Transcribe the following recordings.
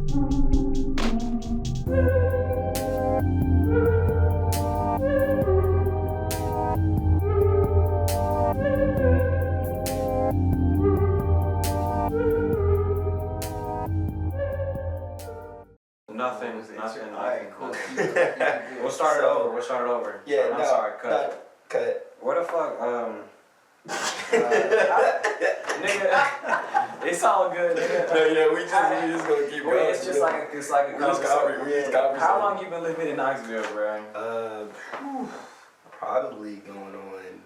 Nothing. Alright, cool. We'll start it over. Yeah, I'm sorry, cut. Cut. Where the fuck, nigga, it's all good, nigga. No, yeah, we just gonna keep going. It's like a conversation. How long you been living in Knoxville, bro? Probably going on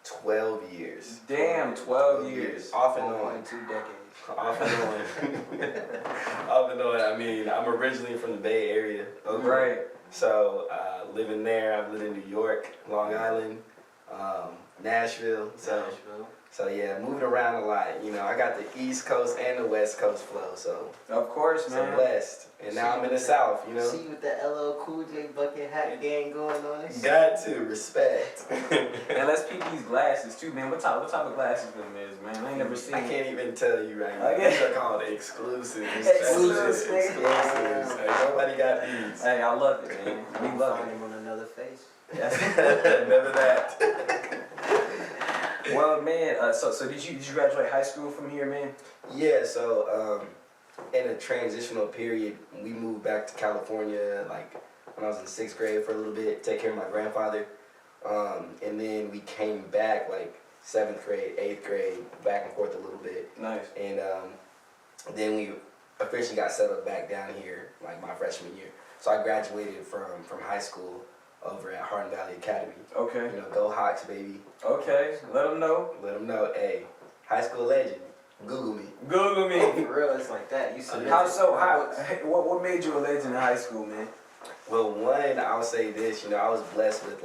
12 years. Damn, 12 years. Off and on. 2 decades. Off and on. Off and on. I mean, I'm originally from the Bay Area. Right. So, living there, I've lived in New York, Long Island, Nashville. So yeah, moving around a lot. You know, I got the East Coast and the West Coast flow, so. Of course, man. So blessed. And now I'm in the South, you know. See you with the LL Cool J bucket hat gang going on. Got to respect. And let's peep these glasses too, man. What type of glasses them is, man? I ain't never seen. I can't even tell you right now. Okay. These are called exclusives. Exclusives. Exclusives. Hey, nobody got these. Hey, I love it, man. We love Find it. him on another face. Never that. Well, man. So did you graduate high school from here, man? Yeah. So in a transitional period, we moved back to California like when I was in 6th grade for a little bit, take care of my grandfather, and then we came back like 7th grade, 8th grade, back and forth a little bit. Nice. And then we officially got settled back down here like my freshman year. So I graduated from high school over at Hardin Valley Academy. Okay. You know, go Hawks, baby. Okay. Let them know. Let them know, hey, high school legend. Google me. Google me. For real, it's like that. You submit What made you a legend in high school, man? Well, one, I'll say this, you know, I was blessed with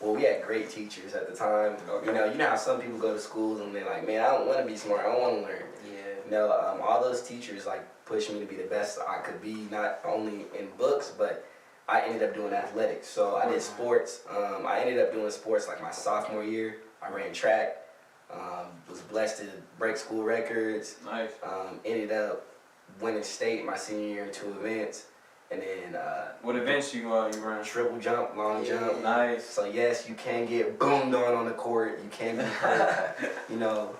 we had great teachers at the time. Okay. You know how some people go to schools and they're like, man, I don't want to be smart, I don't want to learn. Yeah. You know, all those teachers pushed me to be the best I could be, not only in books, but I ended up doing athletics. So I did sports. I ended up doing sports like my sophomore year. I ran track. Was blessed to break school records. Nice. Ended up winning state my senior year in 2 events. And then What events you ran? triple jump, long jump. Nice. So yes, you can get boomed on the court. You can be hurt. You know.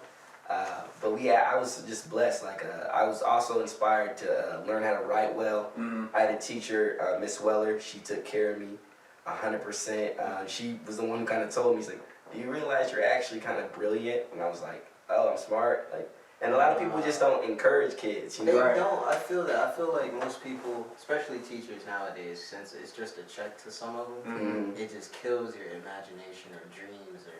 But I was just blessed. I was also inspired to learn how to write well. Mm-hmm. I had a teacher, Miss Weller. She took care of me 100%. She was the one who kind of told me, she's like, do you realize you're actually kind of brilliant? And I was like, oh, I'm smart. And a lot of people just don't encourage kids, you know? They don't. I feel that. I feel like most people, especially teachers nowadays, since it's just a check to some of them, it just kills your imagination or dreams or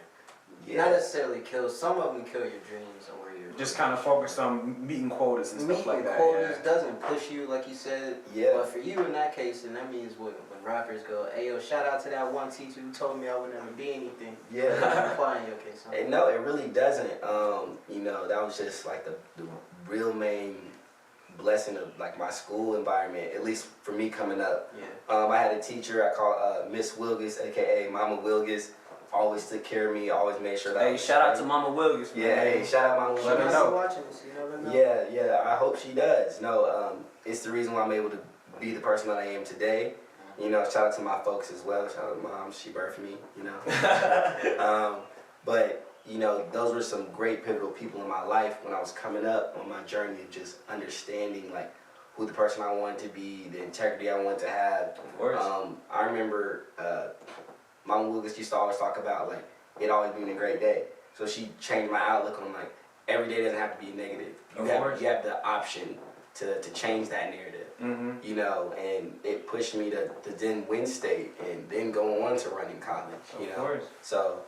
not necessarily kills. Some of them kill your dreams or where you're just kind of focused on meeting quotas and stuff like that. Quotas doesn't push you like you said. Yeah. But for you in that case, and that means when rappers go, hey yo, shout out to that one teacher who told me I would never be anything. Yeah. It doesn't apply in your case. Huh? No, it really doesn't. You know, that was just the real main blessing of my school environment, at least for me coming up. Yeah. I had a teacher I called Miss Wilgus, aka Mama Wilgus. Always took care of me, always made sure that Hey, shout out to Mama Wilgus. Yeah, hey, shout out Mama Wilgus. Let her know. Watching this, you never know. Yeah, I hope she does. No, it's the reason why I'm able to be the person that I am today. You know, shout out to my folks as well. Shout out to Mom, she birthed me, you know. But, you know, those were some great pivotal people in my life when I was coming up on my journey of just understanding, who the person I wanted to be, the integrity I wanted to have. Of course. I remember Mama Wilgus used to always talk about, it always being a great day. So she changed my outlook on, every day doesn't have to be negative. You have the option to change that narrative. Mm-hmm. You know, and it pushed me to then win state and then go on to running college, you know. Of course. So,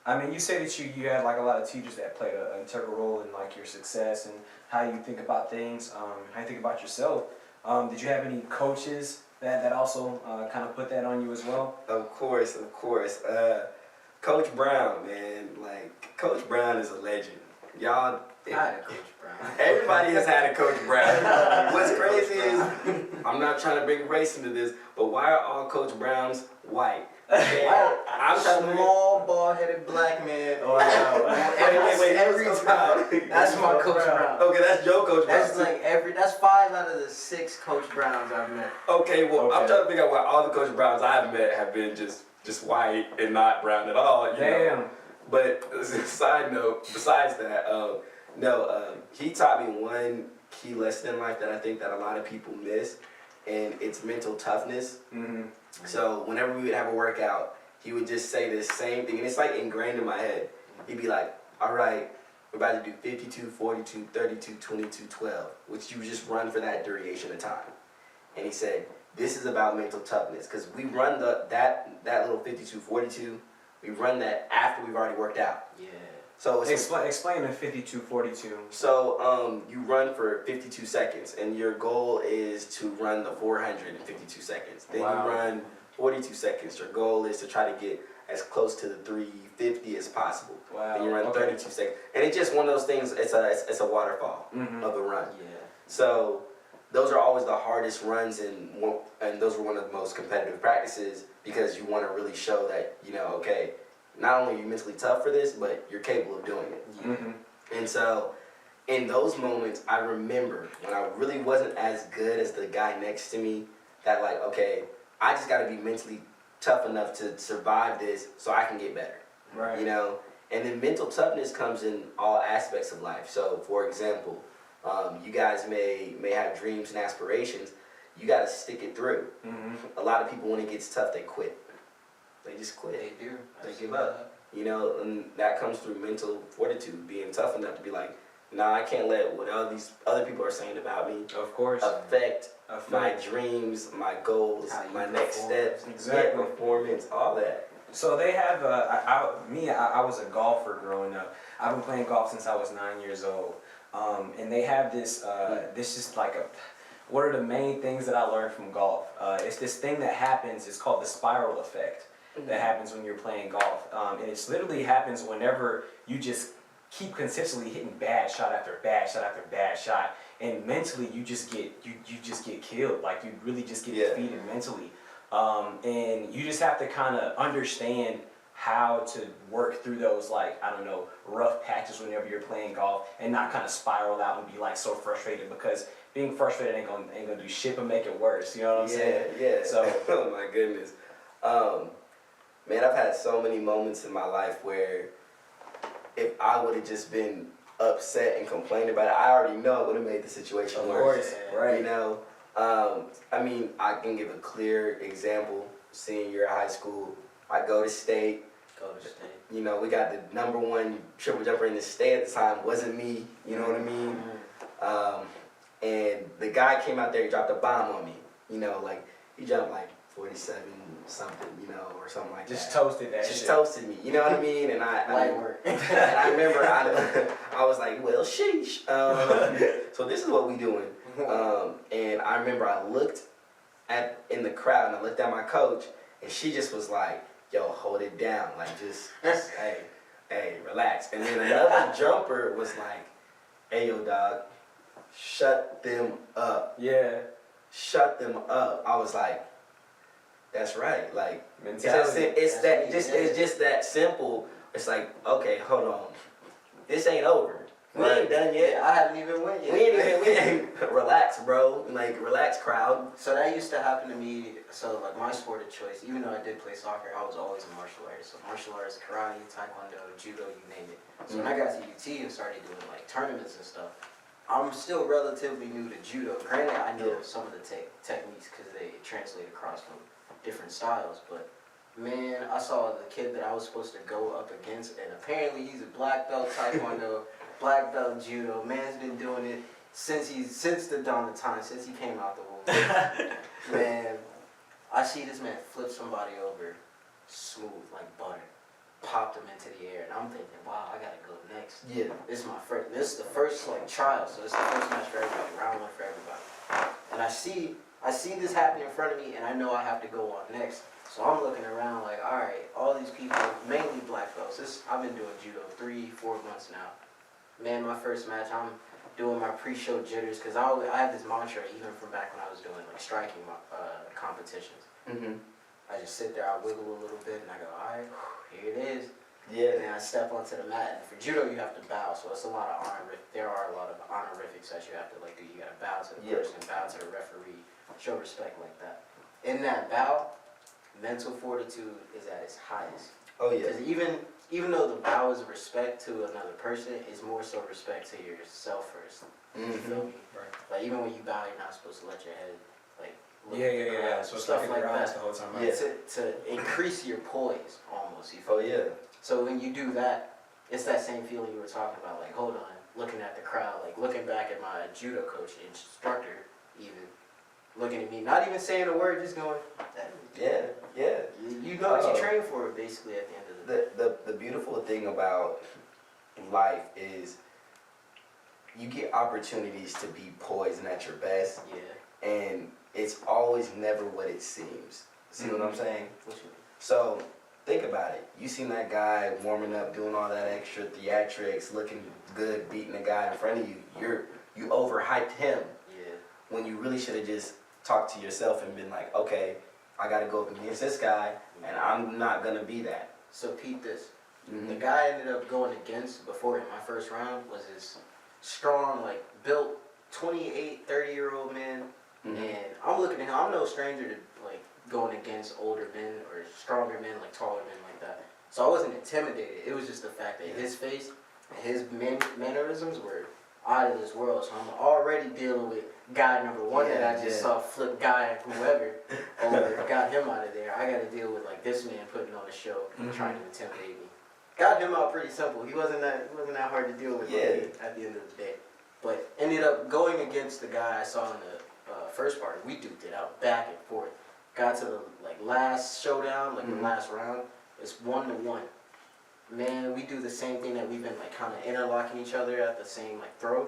I mean, you say that you had a lot of teachers that played an integral role in your success and how you think about things, how you think about yourself. Did you have any coaches that also kind of put that on you as well? Of course. Coach Brown, man, Coach Brown is a legend. Y'all, I had a Coach Brown. everybody has had a Coach Brown. What's crazy is, I'm I'm not trying to bring race into this, but why are all Coach Browns white? I'm trying to small, bald-headed black man. Oh, I know. wait, Every time. That's my Coach Brown. Okay, that's your Coach Brown. That's like that's 5 out of the 6 Coach Browns I've met. Okay, well, Okay. I'm trying to figure out why all the Coach Browns I've met have been just white and not brown at all. You Damn. know? But side note, besides that, he taught me one key lesson in life that I think that a lot of people miss, and it's mental toughness. Mm-hmm. So whenever we would have a workout, he would just say this same thing, and it's like ingrained in my head. He'd be like, all right, we're about to do 52, 42, 32, 22, 12, which you just run for that duration of time. And he said, this is about mental toughness, because we run that little 52, 42, we run that after we've already worked out. Yeah. So it's Explain the 52-42. So you run for 52 seconds, and your goal is to run the 400 in 52 seconds. Then Wow. you run 42 seconds. Your goal is to try to get as close to the 350 as possible. Wow. And you run Okay. 32 seconds, and it's just one of those things. It's a waterfall of a run. Yeah. So those are always the hardest runs, and those were one of the most competitive practices, because you want to really show that, okay, not only are you mentally tough for this, but you're capable of doing it. Mm-hmm. And so in those moments, I remember when I really wasn't as good as the guy next to me, that like, okay, I just got to be mentally tough enough to survive this so I can get better. Right. And then mental toughness comes in all aspects of life. So for example, you guys may have dreams and aspirations. You got to stick it through. Mm-hmm. A lot of people, when it gets tough, they quit. They just quit. They do. They give up. And that comes through mental fortitude, being tough enough to be like, nah, I can't let what all these other people are saying about me Of course. affect my dreams, my goals, How you my next perform. steps, Exactly. performance, all that. So they have, I was a golfer growing up. I've been playing golf since I was 9 years old. And they have this is like what are the main things that I learned from golf? It's this thing that happens, it's called the spiral effect, that happens when you're playing golf. And it literally happens whenever you just keep consistently hitting bad shot after bad shot after bad shot. And mentally you just get killed. Like you really just get defeated mentally. And you just have to kind of understand how to work through those, like, I don't know, rough patches whenever you're playing golf, and not kind of spiral out and be like so frustrated, because being frustrated ain't gonna do shit but make it worse. You know what I'm saying? Yeah. So Oh my goodness. Man, I've had so many moments in my life where if I would have just been upset and complained about it, I already know it would have made the situation of worse. course, right? I mean, I can give a clear example. Senior year of high school, I go to state. Go to state. We got the #1 triple jumper in the state at the time. Wasn't me. You know what I mean? And the guy came out there, he dropped a bomb on me. Like he jumped like 47 something, or something like Just that. toasted that Just shit. toasted me. You know what I mean? And Light work. and I remember I was like, well, sheesh. So this is what we doing. And I remember I looked in the crowd, and I looked at my coach, and she just was like, yo, hold it down. Like, just hey, relax. And then another jumper was like, hey, yo, dog, shut them up. Yeah. Shut them up. I was like, that's right. Like, Mentality. it's just that simple. It's like, okay, hold on. This ain't over. We ain't done yet. I haven't even went yet. We ain't relax, bro. Like, relax, crowd. So that used to happen to me. So like my sport of choice, even though I did play soccer, I was always a martial artist. So martial arts, karate, taekwondo, judo, you name it. So when I got to UT and started doing like tournaments and stuff, I'm still relatively new to judo. Granted, I know some of the techniques because they translate across from different styles, but man, I saw the kid that I was supposed to go up against, and apparently he's a black belt taekwondo, black belt judo. Man's been doing it since the dawn of time, since he came out the womb. Man, I see this man flip somebody over, smooth like butter, popped him into the air, and I'm thinking, wow, I gotta go next. Yeah. This is my first. This is the first like trial, so it's the first match for everybody, round 1 for everybody. And I see this happening in front of me, and I know I have to go on next. So I'm looking around like, all right, all these people, mainly black belts. I've been doing judo 3-4 months now. Man, my first match, doing my pre-show jitters, because I have this mantra even from back when I was doing like striking competitions. I just sit there, I wiggle a little bit, and I go, all right, here it is. Yeah. And then I step onto the mat. And for judo, you have to bow, so it's a lot of there are a lot of honorifics that you have to like do. You gotta bow to the person, bow to the referee, show respect like that. In that bow, mental fortitude is at its highest. Oh yeah. Because even though the bow is respect to another person, it's more so respect to yourself first. You feel me? Right. Like even when you bow, you're not supposed to let your head like look Yeah. So it's stuff like in like your eyes that. the whole time. Yeah. To increase your poise almost. You feel Oh me? yeah. So when you do that, it's that same feeling you were talking about. Like hold on, looking at the crowd, like looking back at my judo coach, instructor, even looking at me, not even saying a word, just going. Yeah. You know what you train for, basically, at the end of the day. The beautiful thing about life is you get opportunities to be poised and at your best, Yeah. and it's always never what it seems. See what I'm saying? What you mean? So think about it. You seen that guy warming up, doing all that extra theatrics, looking good, beating the guy in front of you. You overhyped him Yeah. when you really should have just talked to yourself and been like, okay, I got to go up against this guy, and I'm not gonna be that. So peep this. The guy I ended up going against before in my first round was this strong, like built 28, 30-year-old man. And I'm looking at him, I'm no stranger to like going against older men or stronger men, like taller men like that. So I wasn't intimidated. It was just the fact that his face and his mannerisms were out of this world. So I'm already dealing with guy number one that I just saw flip guy whoever over, got him out of there. I got to deal with like this man putting on a show, trying to intimidate me. Got him out pretty simple. He wasn't that hard to deal with at the end of the day. But ended up going against the guy I saw in the first part. We duked it out back and forth. Got to the like last showdown, like the last round. It's 1-1. Man, we do the same thing that we've been like kind of interlocking each other at the same like throw.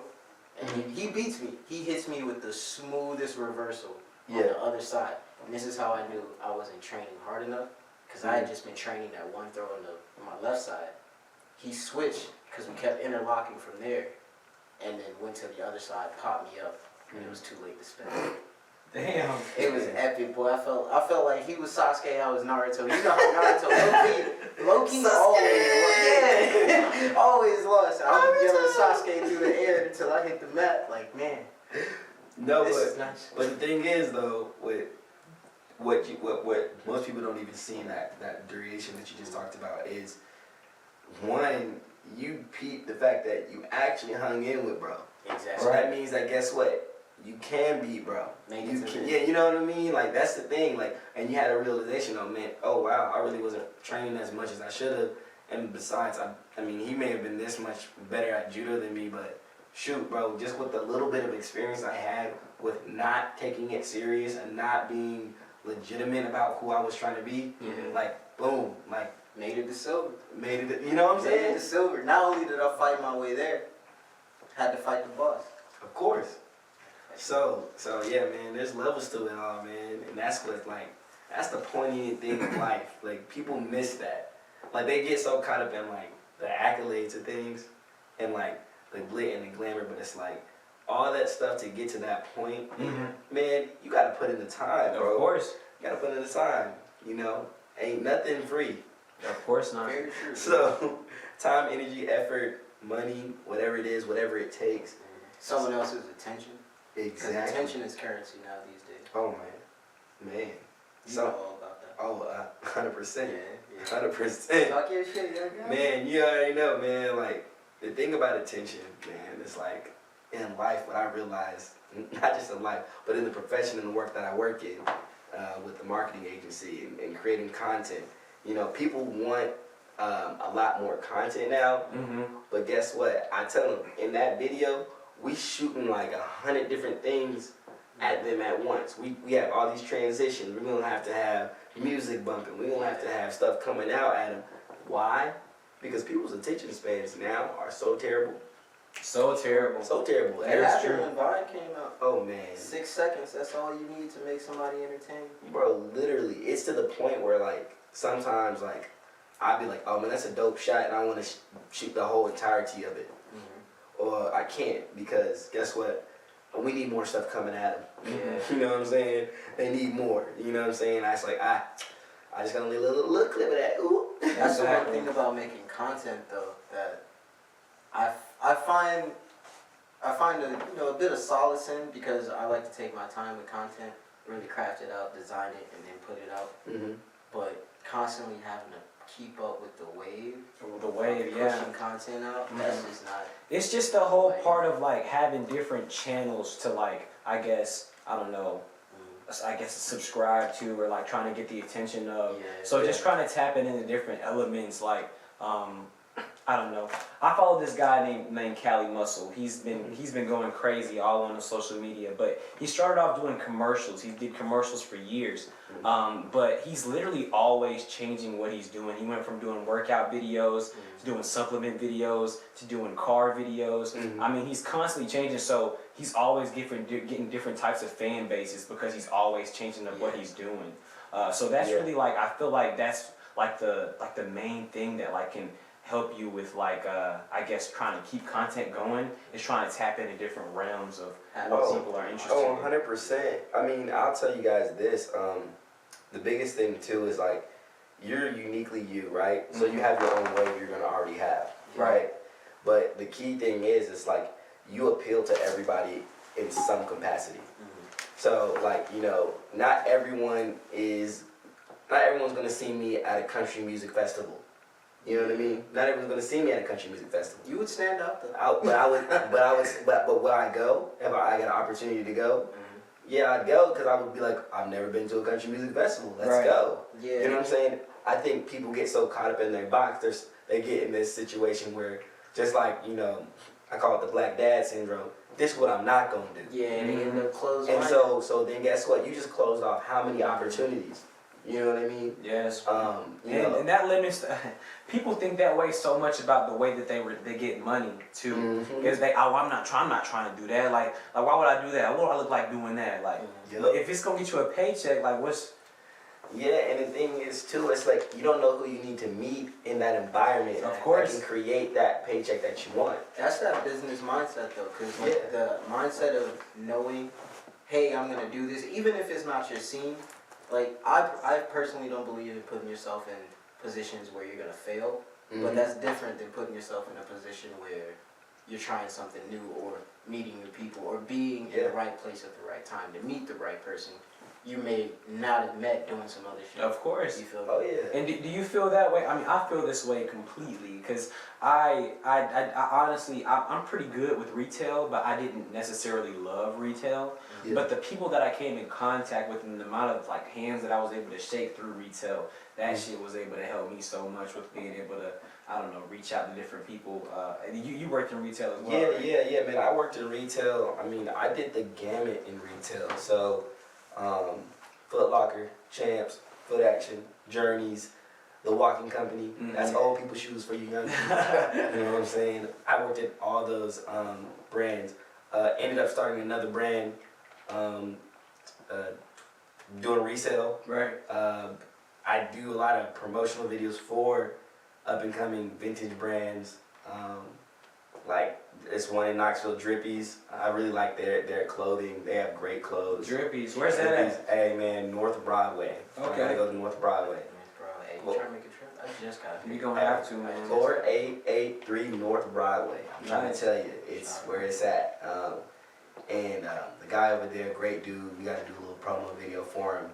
And he beats me. He hits me with the smoothest reversal on the other side. And this is how I knew I wasn't training hard enough. Because I had just been training that one throw on my left side. He switched because we kept interlocking from there. And then went to the other side, popped me up. And it was too late to spin. Damn. It was epic, boy. I felt like he was Sasuke, I was Naruto. You know how Naruto, Loki always lost. I was yelling Sasuke through the air until I hit the mat. Like, man, this is nice. But the thing is, though, with what most people don't even see in that duration that you just talked about is, one, you peep the fact that you actually hung in with bro. Exactly. So that means that guess what? You can beat bro. You can, you know what I mean? Like that's the thing. Like, and you had a realization, oh man, oh wow, I really wasn't training as much as I should have. And besides, I mean, he may have been this much better at judo than me, but shoot, bro, just with the little bit of experience I had with not taking it serious and not being legitimate about who I was trying to be, like boom, like made it to silver. Made it, you know what I'm saying? Made it to silver. Not only did I fight my way there, had to fight the boss. Of course. So yeah, man, there's levels to it all, man, and that's what that's the poignant thing of life. Like people miss that. Like they get so caught up in like the accolades of things and like the glit and the glamour, but it's like all that stuff to get to that point, man, you gotta put in the time, bro. Of course. You gotta put in the time, you know? Ain't nothing free. Of course not. Very true. So, time, energy, effort, money, whatever it is, whatever it takes. Someone else's attention. Exactly. Because attention is currency now these days. Oh, man. You know all about that. Oh, 100%. Yeah. 100%. Talk your shit, young guy. Man, you already know, man. Like, the thing about attention, man, is like, in life, what I realized, not just in life, but in the profession and the work that I work in, with the marketing agency and creating content, you know, people want a lot more content now. But guess what? I tell them, in that video, we shooting like 100 different things at them at once. We have all these transitions. We're going to have music bumping. We're going to have stuff coming out at them. Why? Because people's attention spans now are so terrible. So terrible. So terrible. It happened when Vine came out. Oh, man. 6 seconds, that's all you need to make somebody entertained. Bro, literally, it's to the point where, like, sometimes, like, I'd be like, oh, man, that's a dope shot, and I want to shoot the whole entirety of it. or I can't, because guess what? We need more stuff coming at them. Yeah. You know what I'm saying? They need more. You know what I'm saying? I was like, I just got a little clip of that. Ooh. That's the one thing about making content, though, that I find a bit of solace in, because I like to take my time with content, really craft it out, design it, and then put it out. Mm-hmm. But constantly having to keep up with the wave, yeah. pushing content out, that's just not. It's just the whole part of like having different channels to like, I guess, I don't know, I guess subscribe to, or like trying to get the attention of. Yeah, So just trying to tap it into different elements, like I don't know. I follow this guy named Cali Muscle. He's been going crazy all on the social media, but he started off doing commercials. He did commercials for years, but he's literally always changing what he's doing. He went from doing workout videos to doing supplement videos to doing car videos. I mean, he's constantly changing. So he's always getting different types of fan bases, because he's always changing up what he's doing. So that's really like, I feel like that's like the main thing that like can help you with like I guess trying to keep content going, is trying to tap into different realms of what people are interested in. 100%. I mean, I'll tell you guys this. The biggest thing too is like, you're uniquely you, right? So you have your own wave you're gonna already have, right? But the key thing is, it's like you appeal to everybody in some capacity. So like, you know, not everyone's gonna see me at a country music festival. You know what I mean? Not everyone's gonna see me at a country music festival. You would stand up though. But would I go? If I got an opportunity to go, yeah, I'd go, because I would be like, I've never been to a country music festival. Let's go. Yeah. You know what I'm saying? I think people get so caught up in their box. They get in this situation where, just like, you know, I call it the black dad syndrome. This is what I'm not gonna do. Yeah, and they end up closed. And so then guess what? You just closed off how many opportunities? You know what I mean? Yes. And that limits. People think that way so much about the way that they get money too, because I'm not trying to do that. Like why would I do that? What do I look like doing that? Like if it's gonna get you a paycheck, like what's? Yeah, and the thing is too, it's like you don't know who you need to meet in that environment. Of course. That can create that paycheck that you want. That's that business mindset though, because the mindset of knowing, hey, I'm gonna do this, even if it's not your scene. Like, I personally don't believe in putting yourself in positions where you're going to fail, but that's different than putting yourself in a position where you're trying something new, or meeting new people, or being in the right place at the right time to meet the right person you may not have met doing some other shit. Of course. You feel me? Oh, yeah. And do you feel that way? I mean, I feel this way completely, because I honestly, I'm pretty good with retail, but I didn't necessarily love retail. But the people that I came in contact with, and the amount of like hands that I was able to shake through retail, that shit was able to help me so much with being able to, I don't know, reach out to different people. You worked in retail as well, right? Yeah, man. I worked in retail. I mean, I did the gamut in retail. So, Foot Locker, Champs, Foot Action, Journeys, The Walking Company. That's old people shoes for you young people. You know what I'm saying? I worked at all those brands. Ended up starting another brand, doing resale. Right. I do a lot of promotional videos for up and coming vintage brands. Like this one in Knoxville, Drippies. I really like their clothing. They have great clothes. Drippies. Where's that at? Hey man, North Broadway. Okay. I gotta go to North Broadway. Hey, you trying to make a trip? I just got You gonna have to, man. 4883 North Broadway. I'm trying to tell you, it's where it's at. And the guy over there, great dude. We got to do a little promo video for him.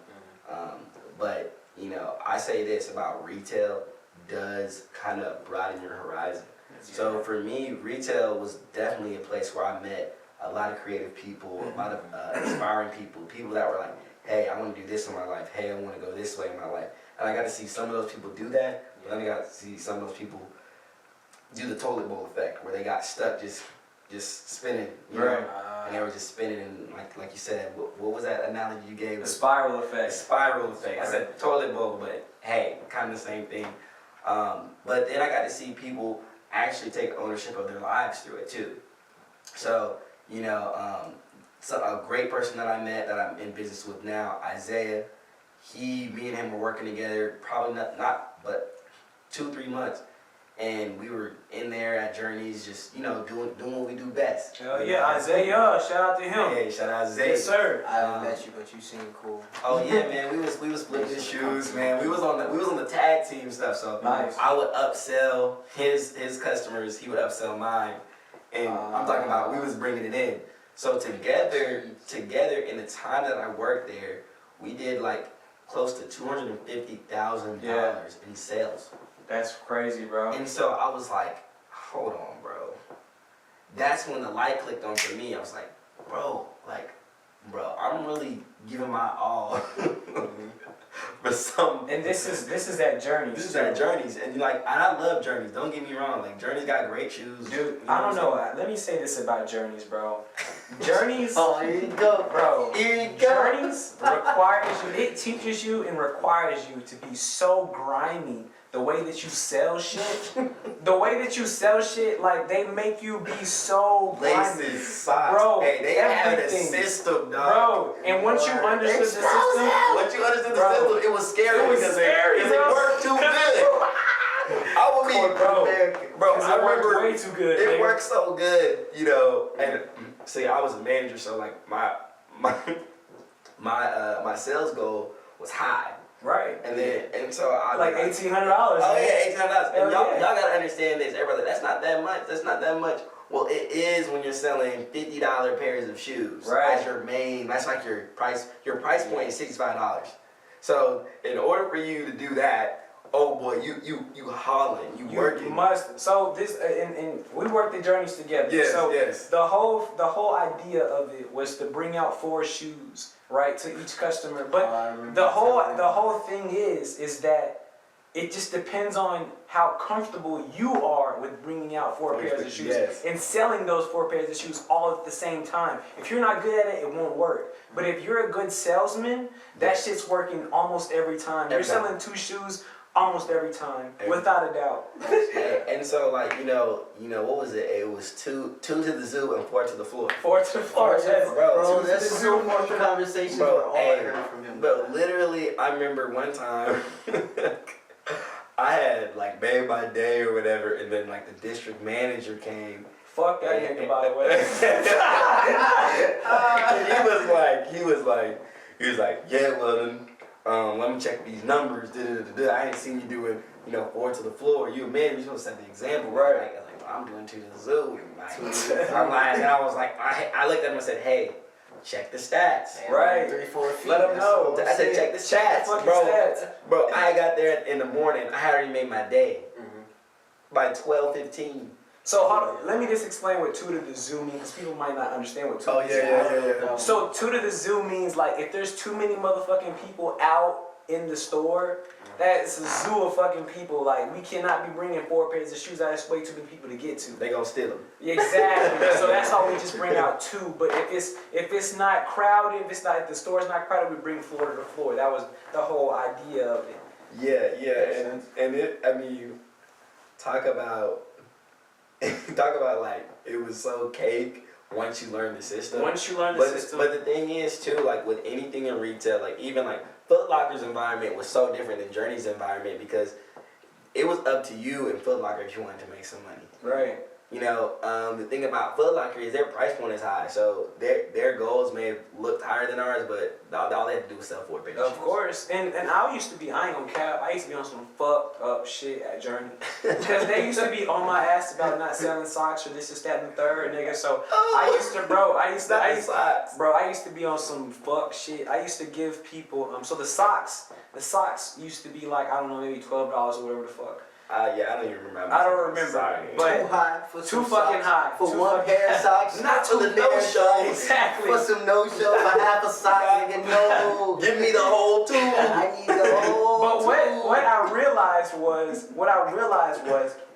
But you know, I say this about retail does kind of broaden your horizon. So for me, retail was definitely a place where I met a lot of creative people, a lot of inspiring people, people that were like, hey, I want to do this in my life. Hey, I want to go this way in my life. And I got to see some of those people do that, but then I got to see some of those people do the toilet bowl effect, where they got stuck just spinning, you know? And they were just spinning, and like you said, what was that analogy you gave? The spiral effect. The spiral effect. I said toilet bowl, but hey, kind of the same thing. But then I got to see people actually take ownership of their lives through it too. So, you know, so a great person that I met that I'm in business with now, Isaiah, me and him were working together probably not but 2-3 months. and we were in there at Journeys, just doing what we do best. Hell yeah, Isaiah, shout out to him. Hey, shout out to Zay. Yes, sir. I haven't met you, but you seem cool. Oh yeah, man, we was flipping shoes, man. We was on the tag team stuff, so Nice. I would upsell his customers, he would upsell mine, and I'm talking about we was bringing it in. So together in the time that I worked there, we did like close to $250,000 in sales. That's crazy, bro. And so I was like, hold on, bro. That's when the light clicked on for me. I was like, bro, I'm really giving my all for some. And this is that journey. This is that Journeys, and I love Journeys. Don't get me wrong. Like Journeys got great shoes. Dude, I don't know. Let me say this about Journeys, bro. Journeys. Oh, here you go, Bro. Here you go. Journeys requires you. It teaches you and requires you to be so grimy. The way that you sell shit, like they make you be so grimy. Laces, socks, bro. Hey, they have a everything. system, dog. Bro, and once you understood the system, Once you understood the Bro. system, it was scary. It was because scary, it bro. worked too good. I will be, bro. Bro, Because I it worked remember way too good. it man. worked so good, and see, I was a manager, so like my sales goal was high, Right. and so I Like $1,800. Oh yeah, $1,800. And Hell y'all yeah. gotta understand this, everybody. That's not that much. That's not that much. Well, it is when you're selling $50 pairs of shoes. Right. As your main. That's like your price. Your price point is $65. So in order for you to do that, oh boy, you hauling, you working. Must. So this and we worked the Journeys together. Yes, so yes. The whole idea of it was to bring out 4 shoes, right, to each customer. But the whole thing is that it just depends on how comfortable you are with bringing out 4 pairs of shoes Yes. and selling those 4 pairs of shoes all at the same time. If you're not good at it, it won't work. But if you're a good salesman, that shit's working almost every time. You're selling 2 shoes almost every time, without a doubt. And so like what was it? It was two to the zoo and 4 to the floor. 4 to the floor, yes. Bro, that's so much conversations were all I heard from him. But literally, I remember one time I had like made my day or whatever, and then like the district manager came. Fuck that nigga, by the way. He was like, yeah, Weldon, let me check these numbers. I ain't seen you doing, 4 to the floor. You a man, you're supposed to set the example, right? Like, well, I'm doing 2 to the zoo. I'm like, and I was like, I looked at him and said, hey, check the stats. Right. 3-4 feet. Let them know. I said, check the stats, Stats. bro. I got there in the morning. I had already made my day by 12:15. So hold on, let me just explain what 2 to the zoo means, because people might not understand what 2 to Oh the zoo yeah. So 2 to the zoo means like if there's too many motherfucking people out in the store, that's a zoo of fucking people. Like we cannot be bringing 4 pairs of shoes. That's way too many people to get to. They gonna steal them. Exactly. So that's why we just bring out 2. But if it's not crowded, if the store's not crowded, we bring floor to the floor. That was the whole idea of it. Yeah, and talk about like it was so cake once you learn the system. Once you learn the system. But the thing is too, like with anything in retail, like even like Foot Locker's environment was so different than Journey's environment because it was up to you in Foot Locker if you wanted to make some money. Right. The thing about Foot Locker is their price point is high, so their goals may have looked higher than ours, but all they had to do was sell 4 pairs of shoes. Of course, and I used to be, I ain't gonna cap, I used to be on some fucked up shit at Journey. Because they used to be on my ass about not selling socks or this, that, and the third, nigga. So I used to be on some fuck shit. I used to give people, so the socks used to be like, I don't know, maybe $12 or whatever the fuck. Yeah, I don't even remember. I don't remember. Sorry. But too high for too some fucking socks. high. For Too 1 pair of socks. Not for to the no-show. Exactly. For some no-show, for half a sock, nigga, no. Give me the whole 2. I need the whole But two. what I realized was,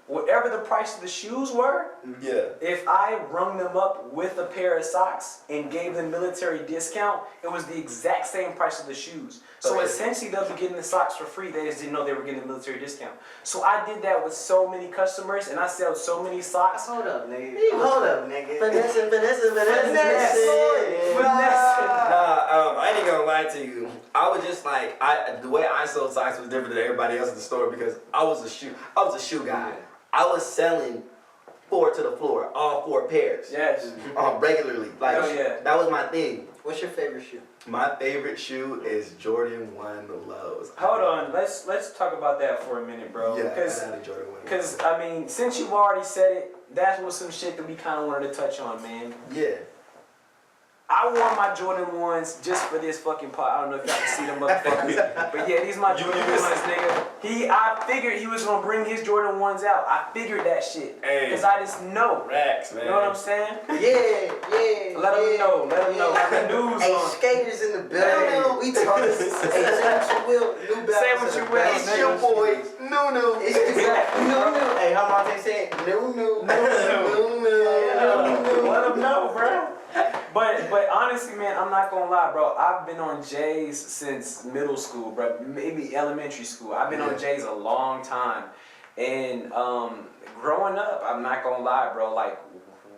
whatever the price of the shoes were, Yeah. if I rung them up with a pair of socks and gave them military discount, it was the exact same price of the shoes. So Okay. essentially they'll be getting the socks for free, they just didn't know they were getting a military discount. So I did that with so many customers and I sold so many socks. Hold up, nigga. Finesse. Nah, I ain't gonna lie to you. I was just like, the way I sold socks was different than everybody else in the store because I was a shoe guy. I was selling 4 to the floor, all 4 pairs. Yes. Regularly. Like, Hell yeah. that was my thing. What's your favorite shoe? My favorite shoe is Jordan 1 Lows. Hold on, let's talk about that for a minute, bro. Yeah, I had a Jordan 1. Because I mean, since you've already said it, that was some shit that we kind of wanted to touch on, man. Yeah. I wore my Jordan 1s just for this fucking pot. I don't know if y'all can see them motherfuckers. But yeah, these my Jordan 1s, nigga. I figured he was gonna bring his Jordan 1s out. I figured that shit. Hey. Cause I just know. Racks, man. You know what I'm saying? Yeah. Let them know. Let them know. Have the news Hey, on. skaters in the building. We talking. Hey, say what you will. New Balance. Say what you will. It's your boy, Nunu. It's new. Hey, how Monte say it? New. Let them know, bro. But honestly, man, I'm not gonna lie, bro. I've been on J's since middle school, bro. Maybe elementary school. I've been on J's a long time, and growing up, I'm not gonna lie, bro. Like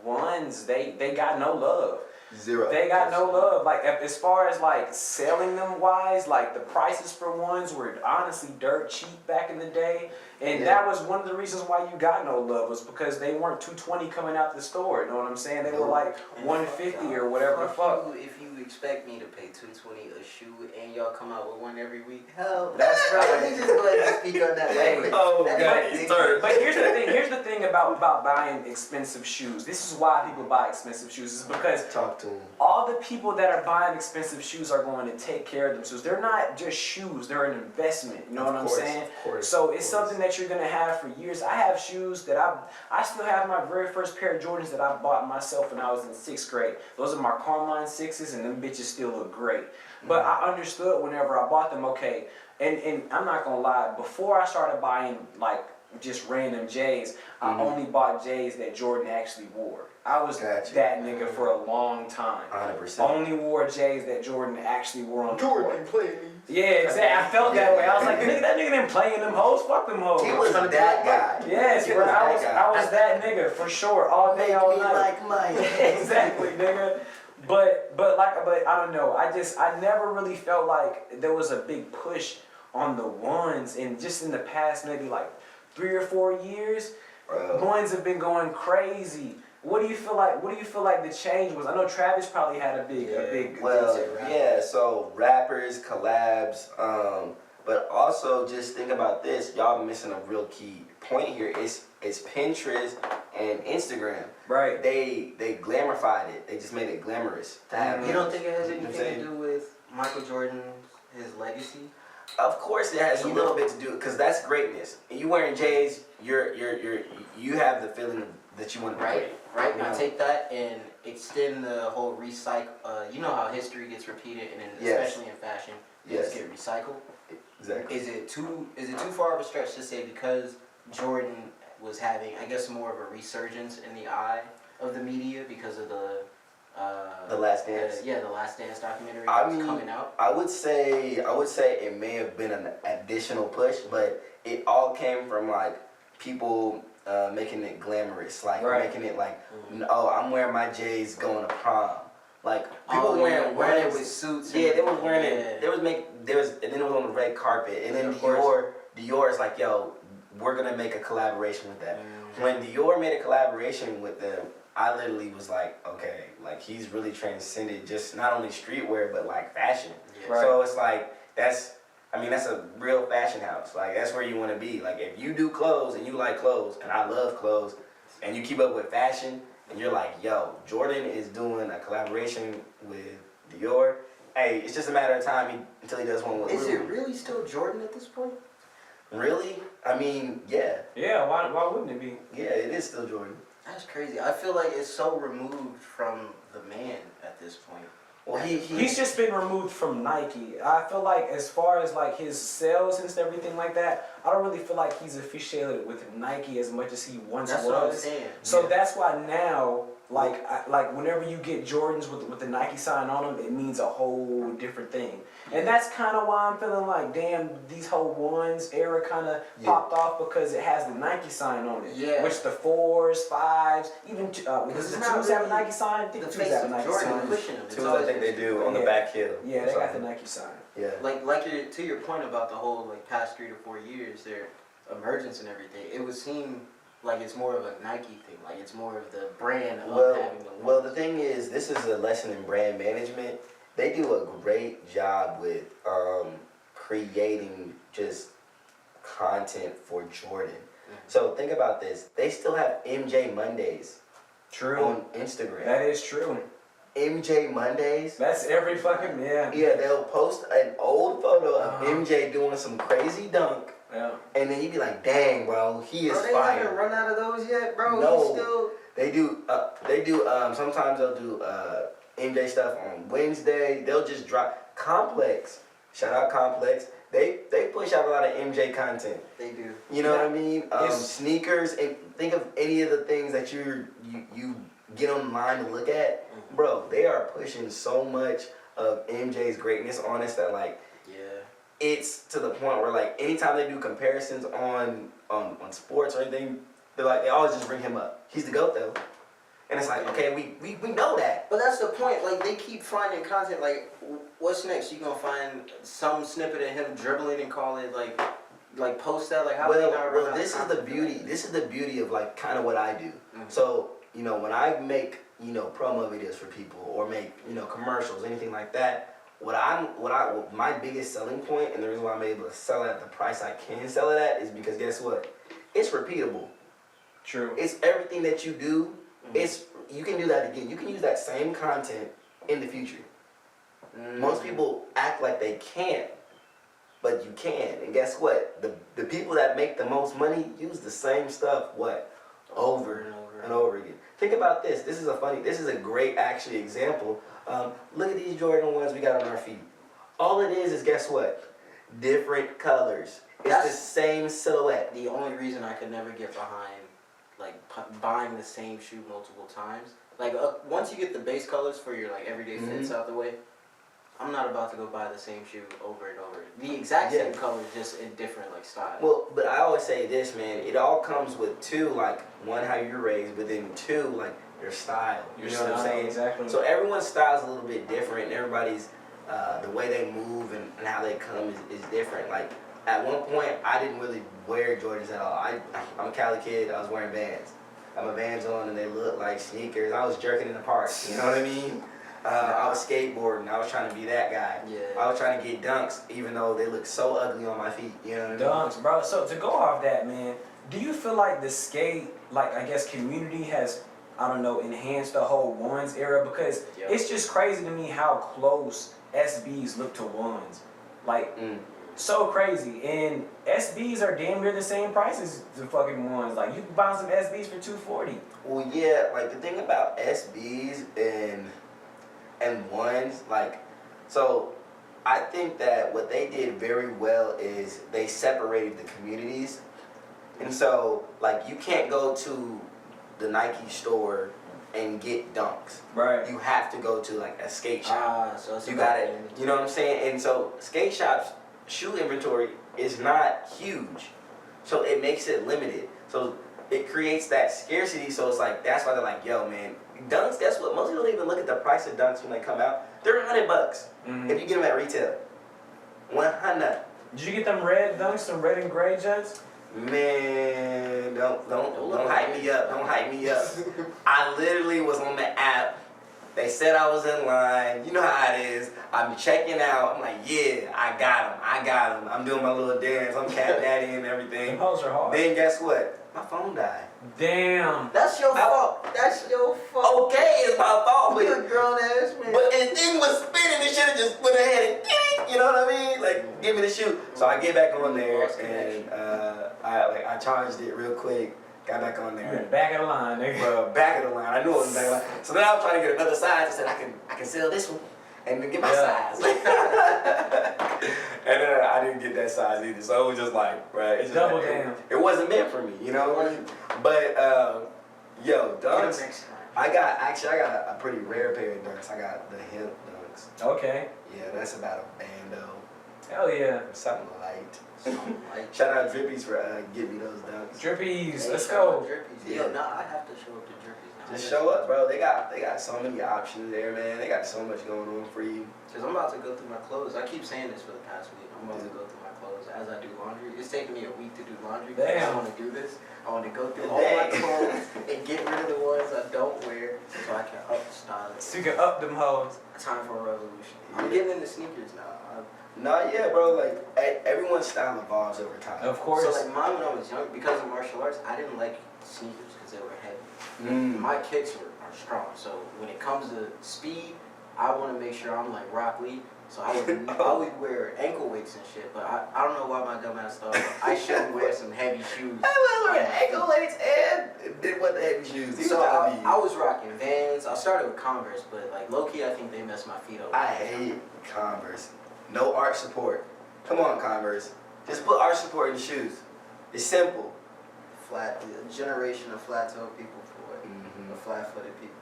1s, they got no love. 0. They got no love. Like as far as like selling them wise, like the prices for 1s were honestly dirt cheap back in the day. And that was one of the reasons why you got no love, was because they weren't $220 coming out the store. You know what I'm saying? They were like $150 or whatever the fuck. You, if you expect me to pay $220 a shoe and y'all come out with one every week, hell, That's right. Let me just go ahead and speak on that. Hey, Oh, That's God. ridiculous. But here's the thing. Here's the thing about buying expensive shoes. This is why people buy expensive shoes. Is because Talk to him. all the people that are buying expensive shoes are going to take care of themselves. They're not just shoes. They're an investment. You know what I'm saying? Of course. So it's something that you're gonna have for years. I have shoes that I still have my very first pair of Jordans that I bought myself when I was in 6th grade. Those are my Carmine 6s, and them bitches still look great. But I understood whenever I bought them, okay, and I'm not gonna lie, before I started buying like just random J's, I only bought J's that Jordan actually wore. I was Gotcha. that nigga for a long time. 100%. Only wore J's that Jordan actually wore on the court. play me. Yeah, exactly. I felt that way. I was like, nigga, that nigga didn't play in them hoes. Fuck them hoes. He was that guy. Yes, He bro. was I that was that nigga for sure, all day, all Make me night. like mine. Exactly, nigga. But I don't know. I never really felt like there was a big push on the 1s, and just in the past maybe like 3 or 4 years, 1s have been going crazy. What do you feel like? What do you feel like the change was? I know Travis probably had a big. Well, yeah. So rappers, collabs, but also just think about this. Y'all missing a real key point here. It's Pinterest and Instagram. Right. They glorified it. They just made it glamorous to have. You don't think it has You know what I'm anything saying? to do with Michael Jordan, his legacy? Of course, it has a little bit to do because that's greatness. And you wearing J's, you have the feeling that you want to be great. Right. You Now know? take that and extend the whole recycle. You know how history gets repeated, and then Yes. especially in fashion, Yes. things get recycled. Exactly. Is it too far of a stretch to say because Jordan was having, I guess, more of a resurgence in the eye of the media because of the Last Dance. the Last Dance documentary I that's mean, coming out? I would say it may have been an additional push, but it all came from like people making it glamorous, like making it like, oh, I'm wearing my J's going to prom. Like people wearing it ones- with suits. Yeah, they was wearing Yeah. it. And then it was on the red carpet, and then Of course. Dior is like, yo, we're gonna make a collaboration with that. When Dior made a collaboration with them, I literally was like, okay, like he's really transcended just not only streetwear but like fashion. Yeah. Right. So it's like that's a real fashion house. Like that's where you want to be. Like if you do clothes and you like clothes, and I love clothes, and you keep up with fashion, and you're like, yo, Jordan is doing a collaboration with Dior. Hey, it's just a matter of time until he does one with Is Lou. it really still Jordan at this point? Really? I mean, yeah. Yeah, why wouldn't it be? Yeah, it is still Jordan. That's crazy. I feel like it's so removed from the man at this point. Well, He's just been removed from Nike. I feel like as far as like his sales and everything like that, I don't really feel like he's affiliated with Nike as much as he once That's was. what I'm saying. So that's why now, like whenever you get Jordans with the Nike sign on them, it means a whole different thing. And that's kind of why I'm feeling like, damn, these whole 1s era kind of popped off because it has the Nike sign on it. Yeah. Which the 4s, 5s, even does it's the not 2s have a really Nike sign? I think the the 2s face have a of Nike Jordan sign. pushing him. It's Twos, I always think they do on the Yeah. back heel. Yeah, they got the Nike sign. Yeah. like to your point about the whole like past 3 to 4 years, their emergence and everything. It would seem like it's more of a Nike thing? Like it's more of the brand of having the Well, the thing is, this is a lesson in brand management. They do a great job with creating just content for Jordan. So think about this. They still have MJ Mondays on Instagram. That is true. MJ Mondays. That's every fucking, yeah. Yeah, they'll post an old photo of MJ doing some crazy dunk. Yeah. And then you'd be like, dang, bro, he is they fire. haven't run out of those yet, bro. No. He's still... They do, sometimes they'll do MJ stuff on Wednesday. They'll just drop Complex. Shout out Complex. They push out a lot of MJ content. They do. You know what I mean? Sneakers, and think of any of the things that you get online to look at. Bro, they are pushing so much of MJ's greatness on us that like, it's to the point where like anytime they do comparisons on sports or anything, they always just bring him up. He's the GOAT though. And it's like, okay, we know that. But that's the point. Like, they keep finding content. Like, what's next? You gonna find some snippet of him dribbling and call it like post that? Like, how they not run out this of is the content? beauty. This is the beauty of like kind of what I do. So you know, when I make promo videos for people or make commercials, anything like that. My biggest selling point and the reason why I'm able to sell it at the price I can sell it at is because guess what? It's repeatable. True. It's everything that you do. You can do that again. You can use that same content in the future. Most people act like they can't, but you can. And guess what? The people that make the most money use the same stuff over and over again. Think about this. This is a great actually example. Look at these Jordan 1s we got on our feet. All it is guess what? Different colors. It's the same silhouette. The only reason I could never get behind like buying the same shoe multiple times, like once you get the base colors for your like everyday fits out the way, I'm not about to go buy the same shoe over and over. The exact same color, just in different like styles. Well, but I always say this, man. It all comes with two, like one, how you're raised, but then two, like your style. You know what I'm saying? Exactly. So everyone's style is a little bit different, and everybody's the way they move and how they come is different. Like at one point, I didn't really wear Jordans at all. I'm a Cali kid. I was wearing Vans. I have my Vans on, and they look like sneakers. I was jerking in the park. You know what I mean? I was skateboarding. I was trying to be that guy. Yeah. I was trying to get dunks, even though they look so ugly on my feet. You know what I mean? Dunks, bro. So to go off that, man, do you feel like the skate, like I guess community has, I don't know, enhanced the whole ones era? Because it's just crazy to me how close SBs look to ones. Like, so crazy. And SBs are damn near the same price as the fucking ones. Like, you can buy some SBs for $240. Well, yeah, like the thing about SBs and ones, like, so I think that what they did very well is they separated the communities. And so, like, you can't go to the Nike store and get dunks. Right. You have to go to, like, a skate shop. So it's you got it. You know what I'm saying? And so, skate shops, shoe inventory is not huge. So, it makes it limited. So, it creates that scarcity. So, it's like, that's why they're like, yo, man, dunks, guess what? Most people don't even look at the price of dunks when they come out. They're $100 if you get them at retail. 100. Did you get them red dunks, some red and gray joints? Man, don't hype me up. Don't hype me up. I literally was on the app. They said I was in line. You know how it is. I'm checking out. I'm like, yeah, I got them. I'm doing my little dance. I'm cat daddy and everything. Those are hard. Then guess what? My phone died. Damn. That's your fault. That's your fault. Okay, it's my fault, but You're a grown ass man. But the thing was spinning. It should have just went ahead and ding, you know what I mean? Like, give me the shoe. So I get back on there and I charged it real quick. Got back on there. You're in the back of the line, nigga. Well, back of the line. I knew it was back of the line. So then I was trying to get another size. I said I can sell this one and then get my size. And then I didn't get that size either. So it was just like, right? It's just Double like, down. It wasn't meant for me, you know. But yo, dunks. I got a pretty rare pair of dunks. I got the hip dunks. Okay. Yeah, that's about a bando. Hell yeah. Something light. Shout out Drippies for getting me those dunks. Drippies, let's go. Drippies. Yo, now I have to show up to Drippies now. Just show up, bro. They got so many options there, man. They got so much going on for you. Cause I'm about to go through my clothes. I keep saying this for the past week. I'm about to go through my clothes as I do laundry. It's taking me a week to do laundry because I want to do this. I want to go through all my clothes and get rid of the ones I don't wear so I can up style it. So you can up them hoes. Time for a revolution. I'm getting into sneakers now. No, yeah, bro. Like everyone's style evolves over time. Of course. So like mine when I was young, because of martial arts, I didn't like sneakers because they were heavy. My kicks are strong. So when it comes to speed, I want to make sure I'm like Rock Lee. So I would wear ankle weights and shit, but I don't know why my dumb ass thought I shouldn't wear some heavy shoes. I was wearing ankle weights and did what the heavy shoes. So I was rocking Vans. I started with Converse, but like low key, I think they messed my feet up. I hate Converse. No arch support. Come on, Converse. Just put arch support in the shoes. It's simple. Flat, a generation of flat-toed people for the flat-footed people.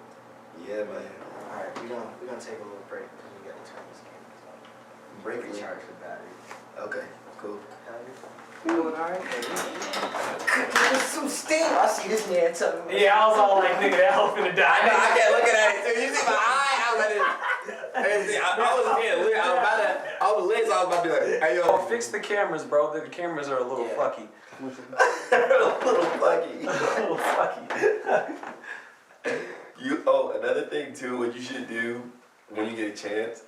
Yeah, man. All right, we're gonna take a little break because we gotta turn this game off. Break it. Recharge the battery. Okay, cool. You doing all right? Cooking with some steam. I see this man telling me. Yeah, I was all like, nigga, that hoe finna die. I know, I kept looking at it too. You see my eye? I was about to be like, hey, yo. Oh, fix the cameras, bro. The cameras are a little fucky. a little fucky. A little fucky. Another thing too, what you should do when you get a chance,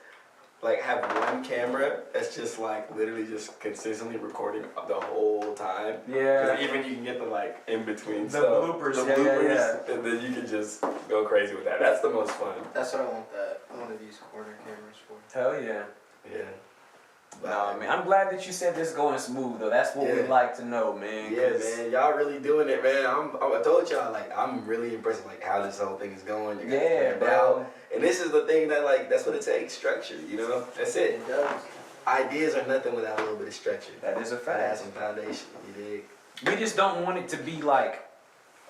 like have one camera that's just like literally just consistently recording the whole time. Yeah. Because even you can get the like in between The stuff. bloopers. The Yeah, bloopers. And then you can just go crazy with that. That's the most fun. That's what I want. One of these corner cameras for. Hell yeah. Yeah. Nah, man, I'm glad that you said this going smooth though. That's what we like to know, man. Yeah, man, y'all really doing it, man. I told y'all, like, I'm really impressed with like how this whole thing is going. You got it planned out. And this is the thing that like that's what it takes, structure. You know, that's it. It does. Ideas are nothing without a little bit of structure. That is a Gotta have fact. some foundation. You dig? We just don't want it to be like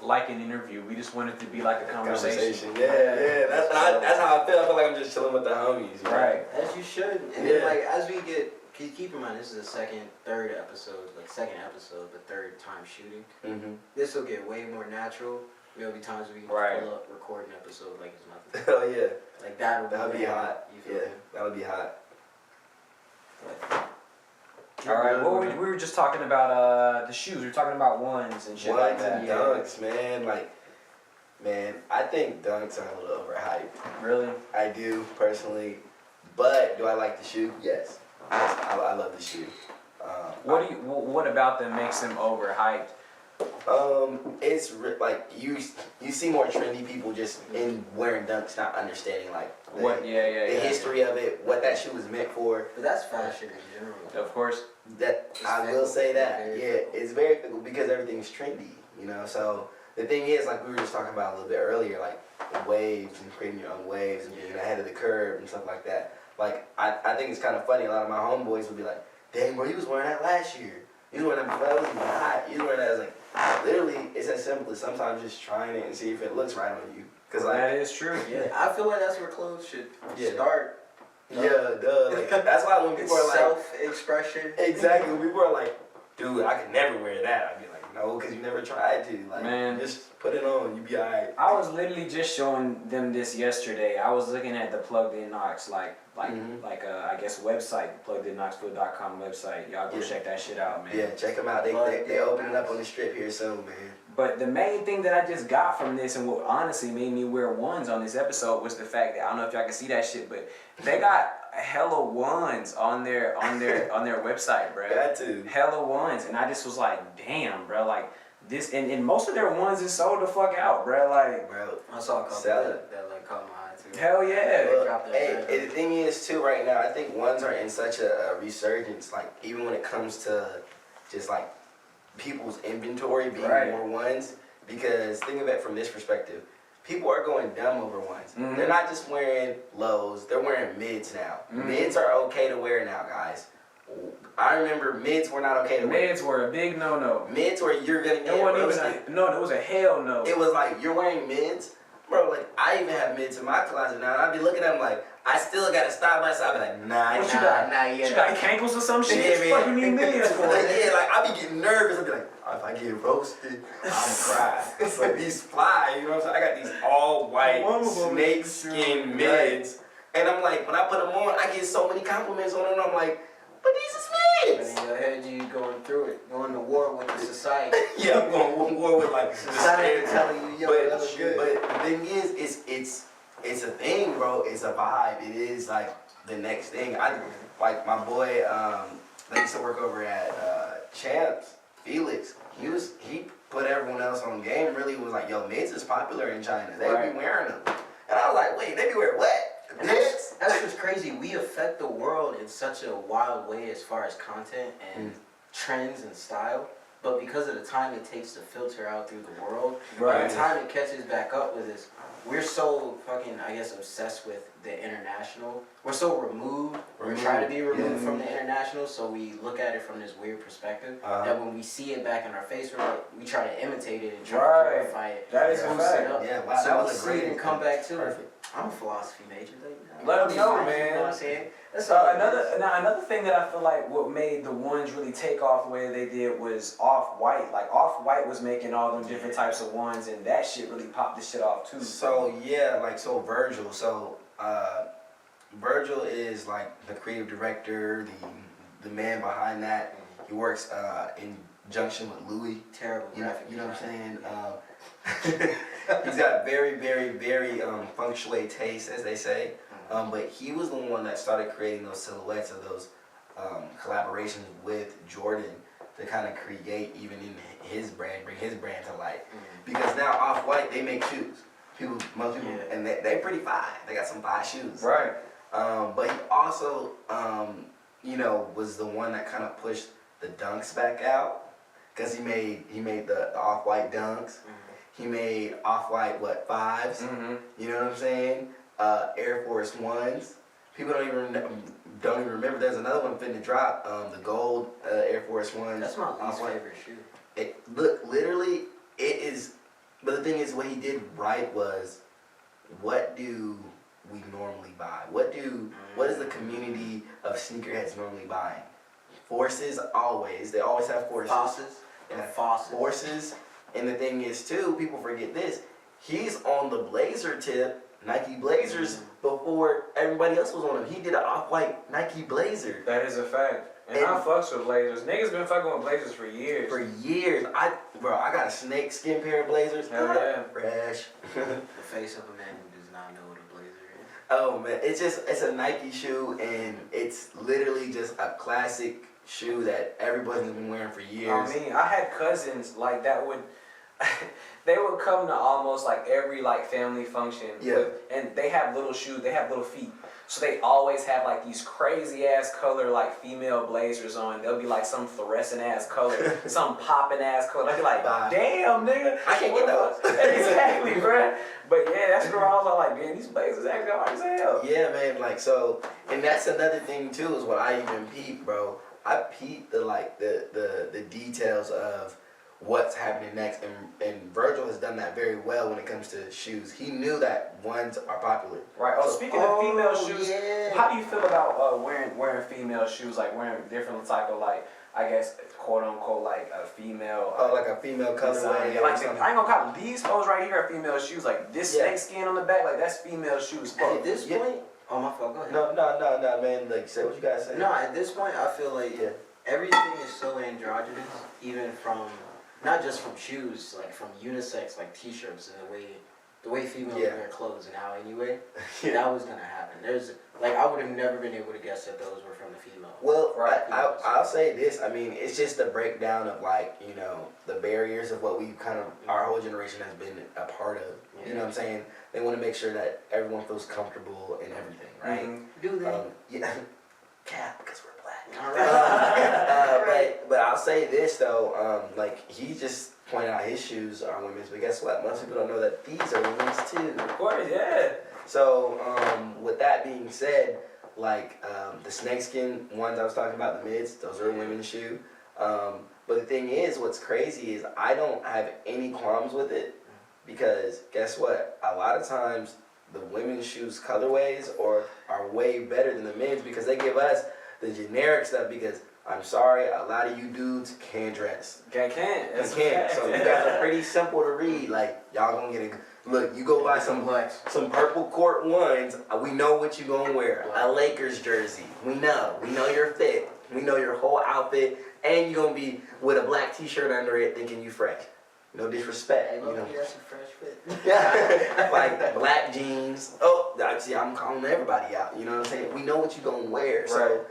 an interview. We just want it to be like a conversation. Yeah. That's how I feel. I feel like I'm just chilling with the homies. You know? Right. As you should. And then like as we get, keep in mind this is the third episode, but third time shooting. Mm-hmm. This will get way more natural. There'll be times we pull up, record an episode like it's nothing. Hell yeah. Like that'll be hot. You feel me? That would be hot. All right. Well, we were just talking about the shoes. We were talking about ones and shit like that. And dunks, man. Like, man, I think dunks are a little overhyped. Really? I do personally, but do I like the shoe? Yes. I love the shoe. What about them makes them overhyped? It's like you see more trendy people just in wearing dunks, not understanding like the history of it, what that shoe was meant for. But that's fashion in general. Of course. I will say that. It's very fickle because everything's trendy, you know. So the thing is, like we were just talking about a little bit earlier, like waves and creating your own waves and being ahead of the curve and stuff like that. Like I think it's kind of funny. A lot of my homeboys would be like, "Dang, bro, he was wearing that last year. He was wearing that before. That was even hot. He was wearing that." I was like, literally, it's as simple as sometimes just trying it and see if it looks right on you. Cause like that is true. Yeah, I feel like that's where clothes should start. Yeah, duh. Like that's why when people are like self-expression. Exactly. When people are like, "Dude, I could never wear that," I'd be like, "No, because you never tried to." Like, man, just put it on. You be alright. I was literally just showing them this yesterday. I was looking at the Plugged In Knox, I guess website, pluggedinnoxville.com website. Y'all go check that shit out, man. Yeah, check them out. They opening up on the strip here soon, man. But the main thing that I just got from this and what honestly made me wear ones on this episode was the fact that I don't know if y'all can see that shit, but they got hella ones on their website, bro. Got to. Hella ones, and I just was like, damn, bro, like this, and most of their ones is sold the fuck out, bro. Like, bro, I saw a couple that like caught my eye too. Hell yeah. Well, hey, the thing is too, right now, I think ones are in such a resurgence. Like even when it comes to just like people's inventory being more ones, because think of it from this perspective. People are going dumb over ones. Mm-hmm. They're not just wearing lows, they're wearing mids now. Mm-hmm. Mids are okay to wear now, guys. I remember mids were not okay to wear. Mids were a big no-no. Mids were you're gonna get roasted. No, it was a hell no. It was like, you're wearing mids? Bro, like, I even have mids in my closet now, and I'd be looking at them like, I still gotta stop myself. I be like, nah, What you got? yeah. You got cankles or some shit? Yeah, man. What the fuck you need millions for? Like I be getting nervous. I be like, oh, if I get roasted, I'm cry. It's like these fly, you know what I'm saying? I got these all white snake skin mids, and I'm like, when I put them on, I get so many compliments on them. I'm like, but these is mids. And in your head, you going through it, going to war with the society. Yeah, I'm going to war with like Society telling you, yo, that was good. But the thing is, it's a thing, bro. It's a vibe. It is like the next thing. I like my boy. They used to work over at Champs. Felix. He put everyone else on game. Really was like, yo, mids is popular in China. They be wearing them, and I was like, wait, they be wearing what? And that's what's crazy. We affect the world in such a wild way as far as content and trends and style. But because of the time it takes to filter out through the world, by the time it catches back up with us, we're so fucking, I guess, obsessed with the international. We're so removed. We're trying to be removed from the international, so we look at it from this weird perspective. That when we see it back in our face, we try to imitate it and try to glorify it. That is a fact. Yeah, wow, so that was a great and come back to perfect. it. I'm a philosophy major. Let them know, man. You know what I'm saying? That's Another thing that I feel like what made the ones really take off the way they did was Off-White. Like Off-White was making all them different types of ones, and that shit really popped this shit off too. So yeah, like so Virgil. So Virgil is like the creative director, the man behind that. He works in conjunction with Louis. Terrible graphic. You know what I'm saying? He's got very, very, very feng shui taste, as they say. But he was the one that started creating those silhouettes of those collaborations with Jordan to kind of create even in his brand, bring his brand to light. Because now Off-White, they make shoes. Most people, and they pretty fine. They got some fine shoes. Right. But he also, was the one that kind of pushed the dunks back out. Because he made the Off-White dunks. He made Off-White, 5s? You know what I'm saying? Air Force Ones. People don't even remember. There's another one finna drop. The gold Air Force Ones. That's my least favorite shoe. Literally, it is. But the thing is, what he did right was, what do we normally buy? What is the community of sneakerheads normally buying? Forces always. They always have forces. Forces. And the thing is too, people forget this. He's on the Blazer tip, Nike Blazers, before everybody else was on him. He did an Off-White Nike Blazer. That is a fact. And I fucks with Blazers. Niggas been fucking with Blazers for years. I got a snake skin pair of Blazers. Hell yeah. Fresh. The face of a man who does not know what a blazer is. Oh man, it's a Nike shoe, and it's literally just a classic shoe that everybody's been wearing for years. I mean, I had cousins like that would, they would come to almost like every like family function. And they have little shoes, they have little feet. So they always have like these crazy ass color like female blazers on. They'll be like some fluorescent ass color, some popping ass color. I'd be like, damn nigga. I can't get those. Exactly, bruh. But yeah, that's where I was all like, man, these blazers actually hard as hell. Yeah, man, like so, and that's another thing too, is what I even peep, bro. I peep the details of what's happening next, and Virgil has done that very well when it comes to shoes. He knew that ones are popular. Right. Oh, speaking of female shoes, how do you feel about wearing female shoes, like wearing different type of like, I guess quote unquote like a female. Like a female colorway. Yeah, like I ain't gonna call these hoes right here are female shoes. Like this snake skin on the back, like that's female shoes. At this point, oh my fault. Go ahead. No, man. Like say what you guys say. No, at this point, I feel like everything is so androgynous, even from. Not just from shoes, like from unisex, like t-shirts, and the way females wear clothes now anyway, that was gonna happen. I would have never been able to guess that those were from the female. Well, I'll say this. I mean, it's just a breakdown of like, the barriers of what we kind of, our whole generation has been a part of. You know what I'm saying? They want to make sure that everyone feels comfortable and everything, right? Do they? Cap, because we're black. All right. But I'll say this though, like he just pointed out his shoes are women's, but guess what? Most people don't know that these are women's too. Of course, yeah. So with that being said, like the snakeskin ones I was talking about, the mids, those are a women's shoe. But the thing is, what's crazy is I don't have any qualms with it because guess what? A lot of times the women's shoes colorways are are way better than the men's because they give us the generic stuff because I'm sorry, a lot of you dudes can't dress. Can't. So you guys are pretty simple to read. Like y'all gonna get a look. You go buy some purple court ones. We know what you gonna wear. A Lakers jersey. We know your fit. We know your whole outfit, and you gonna be with a black T-shirt under it, thinking you fresh. No disrespect. Hey, You know. that's a fresh fit. Yeah, like black jeans. Oh, see, I'm calling everybody out. You know what I'm saying? We know what you gonna wear. Right. So,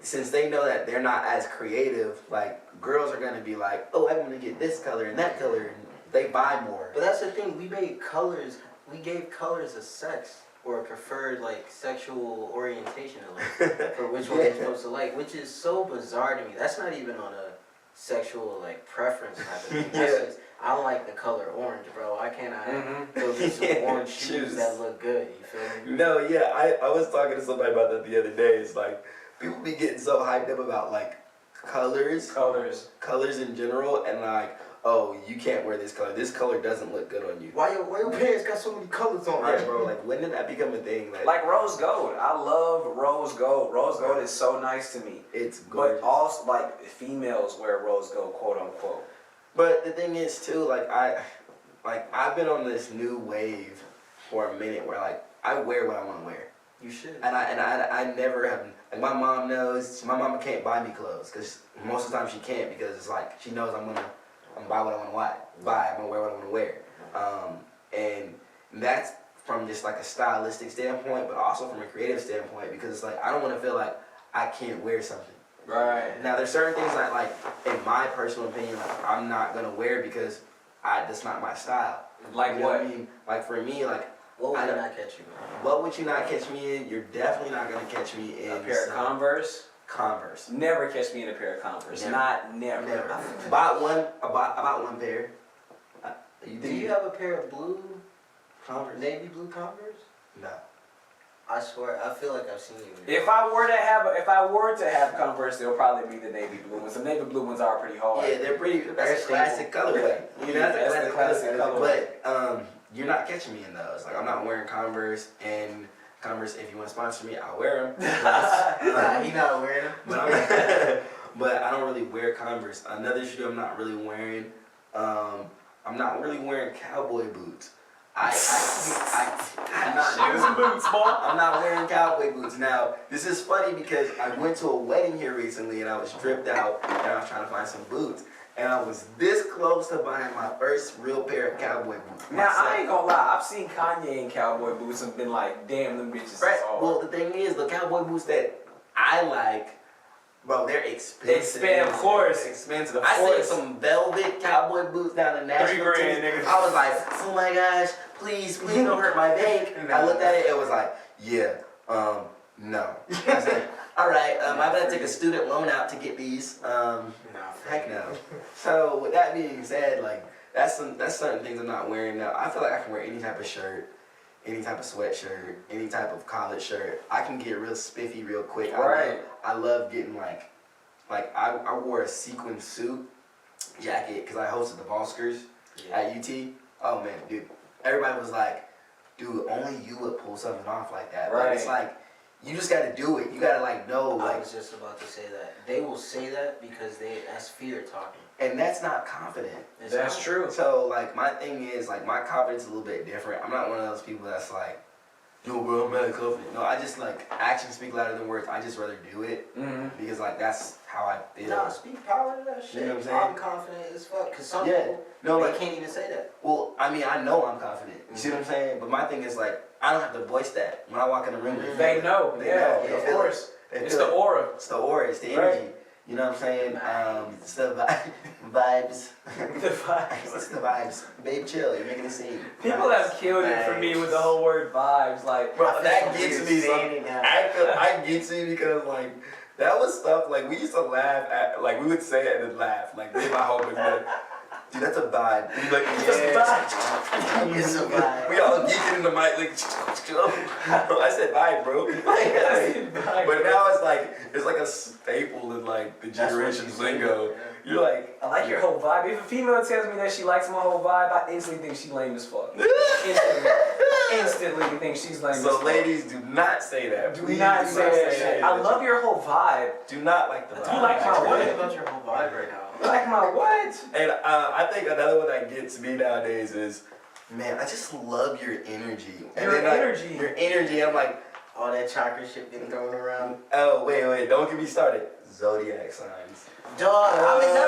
since they know that they're not as creative, like girls are gonna be like, oh, I'm gonna get this color and that color, and they buy more. But that's the thing. We gave colors a sex or a preferred like sexual orientation for which one they're supposed to like, which is so bizarre to me. That's not even on a sexual like preference type of thing. That's just, I like the color orange, bro. Why can't I go get some orange shoes that look good? You feel me? No, yeah, I was talking to somebody about that the other day. It's like people be getting so hyped up about like colors in general, and like, oh, you can't wear this color. This color doesn't look good on you. Why your parents got so many colors on? Right, bro. Like, when did that become a thing? Like rose gold. I love rose gold. Rose gold is so nice to me. It's gorgeous. But also, like, females wear rose gold, quote unquote. But the thing is too, I've been on this new wave for a minute where like I wear what I want to wear. You should. And I never have. Like my mom knows. My mama can't buy me clothes because most of the time she can't because it's like she knows I'm gonna buy what I want to buy. I'm gonna wear what I want to wear. And that's from just like a stylistic standpoint, but also from a creative standpoint because it's like I don't want to feel like I can't wear something. Right. Now there's certain things that like in my personal opinion like I'm not gonna wear because that's not my style. Like you know what? I mean? Like for me, like What would not catch you? what would you not catch me in? You're definitely not gonna catch me in A pair of Converse? Converse. Never catch me in a pair of Converse. Never. Never. About one pair. Do you have a pair of blue Converse? navy blue Converse? No. I swear, I feel like I've seen you. If I were to have Converse, they'll probably be the navy blue ones. The navy blue ones are pretty hard. Yeah, they're pretty. That's a classic colorway. You know, that's a classic colorway. But you're not catching me in those. Like I'm not wearing Converse, and Converse. If you want to sponsor me, I'll wear them. Nah, he not wearing them. But I don't really wear Converse. Another shoe I'm not really wearing. I'm not really wearing cowboy boots. I'm not wearing cowboy boots. Now, this is funny because I went to a wedding here recently and I was dripped out and I was trying to find some boots. And I was this close to buying my first real pair of cowboy boots. Now, I ain't gonna lie, I've seen Kanye in cowboy boots and been like, damn, them bitches Right. is hard. Well, the thing is, the cowboy boots that I like, bro, they're expensive. Of course. Expensive. I seen some velvet cowboy boots down in Nashville. $3 grand, nigga. I was like, oh my gosh, please don't hurt my bank. I looked at it, it was like, yeah, no. I said, all right, I better take a student loan out to get these. Heck no. So with that being said, like that's certain things I'm not wearing now. I feel like I can wear any type of shirt, any type of sweatshirt, any type of collared shirt. I can get real spiffy real quick. Right. I love getting like I wore a sequin suit jacket because I hosted the Volskers at UT. Oh man, dude, everybody was like, dude, only you would pull something off like that. Right. Like, it's like you just gotta do it. You gotta like know. I Like, was just about to say that. They will say that because that's fear talking. and that's not confident. That's true. So like my thing is like my confidence is a little bit different. I'm not one of those people that's like, yo bro, I'm mad confident. No, I just like actions speak louder than words. I just rather do it because like that's how I feel. Nah, speak power to that shit. You know what I'm saying? I'm confident as fuck. Cause some Yeah. people, No, they like, can't even say that. well, I mean, I know I'm confident. You see what I'm saying? But my thing is like, I don't have to voice that when I walk in the room. They know. They Yeah, know. They of feel course. They It's feel the it. aura. It's the aura. It's the Right. energy. You know what I'm saying? Nice. It's the vibes. The vibes. It's the vibes. Babe, chill. You're making a scene. People Vibes. have killed it for me with the whole word vibes. Like, Bro, that gets me. Saying it now. I get you because like that was stuff like we used to laugh at. Like we would say it and then laugh. Like me and my homies would. Dude, that's a vibe. We like, It's a vibe. We all geeking in the mic like, I said vibe, bro. But now it's like a staple in like the generation's lingo. You're like, I like your whole vibe. If a female tells me that she likes my whole vibe, I instantly think she lame as fuck. Instantly think she's lame as fuck. so ladies, do not say that. Do Please not say that say shit. I love your whole vibe. Do not like the vibe. I do like my Tell me what? about your whole vibe right now. You like my what? And I think another one that gets me nowadays is, man, I just love your energy. And Your then, like, energy. Your energy. I'm like, All that chakra shit getting thrown around. oh, wait, don't get me started. Zodiac signs. Dog, I mean, no.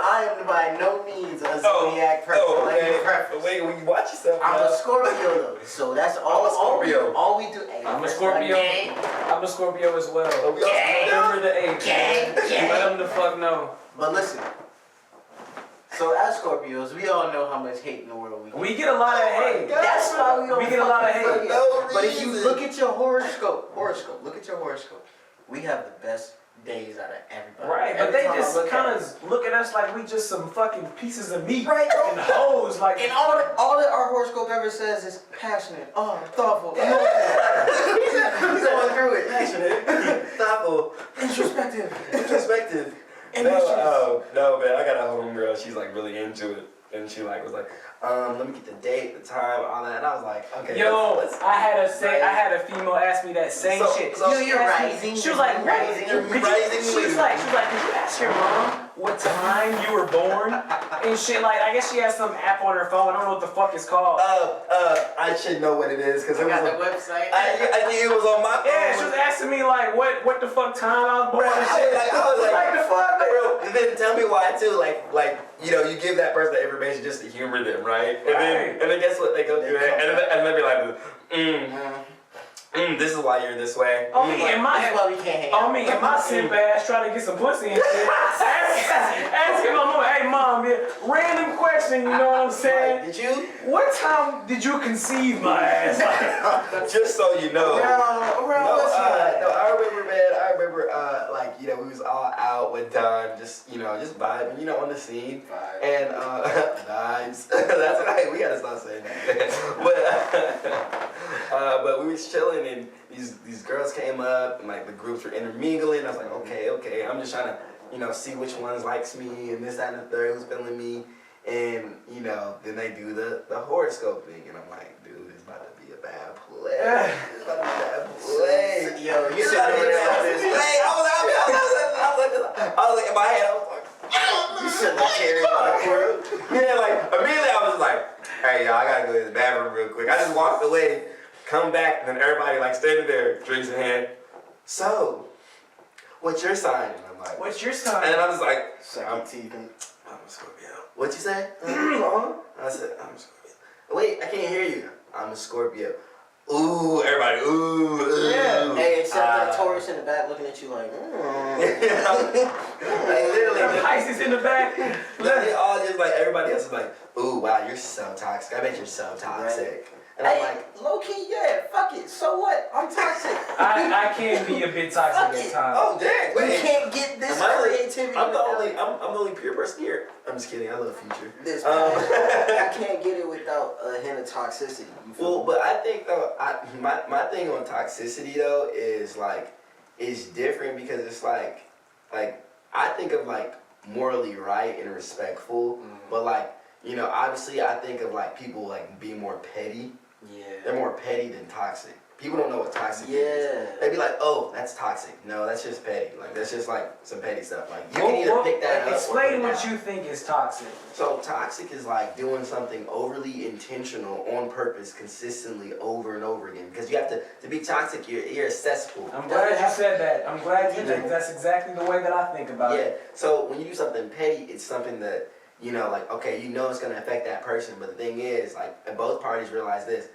I am by no means a zodiac person. Wait, when you watch yourself, I'm a Scorpio though, so that's all. I'm a Scorpio. All we do. Hey, I'm a Scorpio. I'm a Scorpio as well. Oh, we all November the 8th. Let them the fuck know. But listen. So as Scorpios, we all know how much hate in the world we get. We get a lot of hate. That's why we don't. We get a lot of fucking hate. fuck it. But if you look at your horoscope, look at your horoscope. We have the best days out of everybody. Right, but Every they time I just look kind at of look at us like we just some fucking pieces of meat Right, and hoes. Like, And all that our horoscope ever says is passionate, thoughtful, he's going through it. passionate, thoughtful, introspective. No, man, I got a homegirl. She's like really into it, and she like was like, let me get the date, the time, all that. And I was like, okay. yo, let's I had a female ask me that same shit. You're asked me- rising. She was like, Rising. she was like, could you ask your mom what time you were born and shit? Like, I guess she has some app on her phone. I don't know what the fuck it's called. I should know what it is because it was. Got the website. I think it was on my phone. Yeah, she was asking me like what the fuck time I was born and shit. I was like, the fuck, bro. And then tell me why too. Like you give that person the information just to humor them, right? And then guess what? They go through it, and they be like, this is why you're this way. On me and my That's why we can't hang out. on me and my simp ass trying to get some pussy and shit. Asking my mom, hey mom, yeah, random question, you know what I'm saying? Did you? What time did you conceive my ass? Just so you know. Around what's No, I remember, man. We was all out one time, just vibing, on the scene. Vibes. And vibes. That's right. We gotta stop saying that. But we was chilling, and these girls came up, and like the groups were intermingling. I was like, okay. I'm just trying to, see which ones likes me, and this, that, and the third, who's feeling me. And, then they do the horoscope thing, and I'm like, dude, it's about to be a bad play. It's about to be a bad play. Yo, you It's should about to be a have bad this. play. I was like, in my head, I was like, You shouldn't have carried my crew. yeah, like, immediately I was like, hey, y'all, I gotta go to the bathroom real quick. I just walked away, come back, and then everybody, like, standing there, drinks in hand. So, what's your sign? And I'm like, What's your sign? and I was like, Suck your teeth and I'm a Scorpio. What'd you say? I said, I'm a Scorpio. Wait, I can't hear you. I'm a Scorpio. Ooh, everybody, ooh. Yeah. Hey, except that Taurus in the back looking at you like, Like, literally. Pisces in the back. They all just like, everybody else is like, ooh, wow, you're so toxic. I bet you're so toxic. And I'm like, low key, yeah, fuck it. So what? I'm toxic. I can be a bit toxic at times. oh, dang, We wait. can't get this Am I creativity. I'm the without- only pure person here. I'm just kidding. I love Future. This I can't get it without a hint of toxicity. You feel Well, me? but I think though, my thing on toxicity though is like, it's different because it's like I think of like morally right and respectful, but like, obviously I think of like people like being more petty. They're Yeah. more petty than toxic. People don't know what toxic is. Yeah. They be like, oh, that's toxic. No, that's just petty. Like, that's just like some petty stuff. Like, you can either pick that up or put Explain it what down. you think is toxic. So toxic is like doing something overly intentional on purpose consistently over and over again. Because you have to be toxic, you're accessible. I'm glad you said that. I'm glad you did. That's exactly the way that I think about Yeah. it. So when you do something petty, it's something that, like, okay, it's going to affect that person. But the thing is, like, and both parties realize this.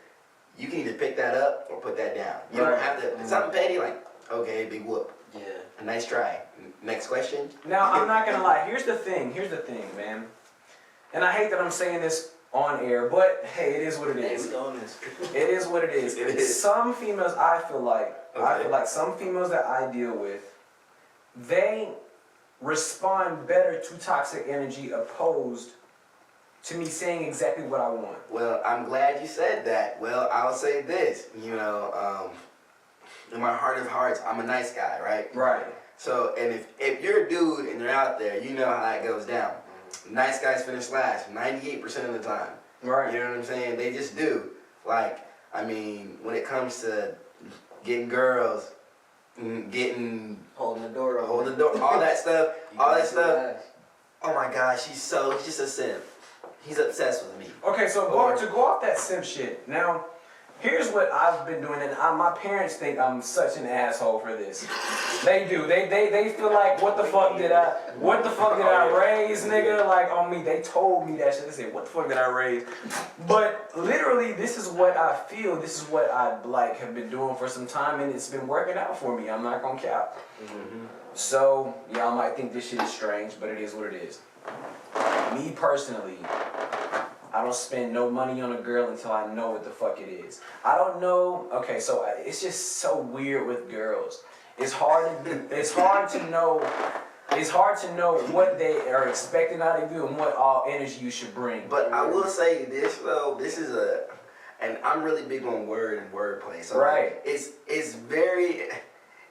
You can either pick that up or put that down. You don't have to, it's something petty, like, okay, big whoop. Yeah. A nice try. Next question. Now, I'm not gonna lie. Here's the thing, man. And I hate that I'm saying this on air, but hey, it is what it is. It is what it is. It is. Some females, I feel like some females that I deal with, they respond better to toxic energy opposed to me saying exactly what I want? Well, I'm glad you said that. Well, I'll say this, you know, in my heart of hearts, I'm a nice guy, right? Right. So, and if you're a dude and you're out there, you know how that goes down. Nice guys finish last 98% of the time. Right. You know what I'm saying? They just do. Like, I mean, when it comes to getting girls, getting Holding the door open. hold the door, all that stuff, all that stuff. Relax. Oh my gosh, he's just a simp. He's obsessed with me. Okay, so to go off that simp shit. Now, here's what I've been doing, and my parents think I'm such an asshole for this. They do. They feel like, what the fuck did I raise, nigga? Like on me. They told me that shit. They said, what the fuck did I raise? But literally, this is what I feel. This is what I like have been doing for some time, and it's been working out for me. I'm not gonna cap. So y'all might think this shit is strange, but it is what it is. Me personally, I don't spend no money on a girl until I know what the fuck it is. I don't know. Okay, so it's just so weird with girls. It's hard to know what they are expecting out of you and what all energy you should bring. But I will say this though, this is and I'm really big on word and wordplay. So right.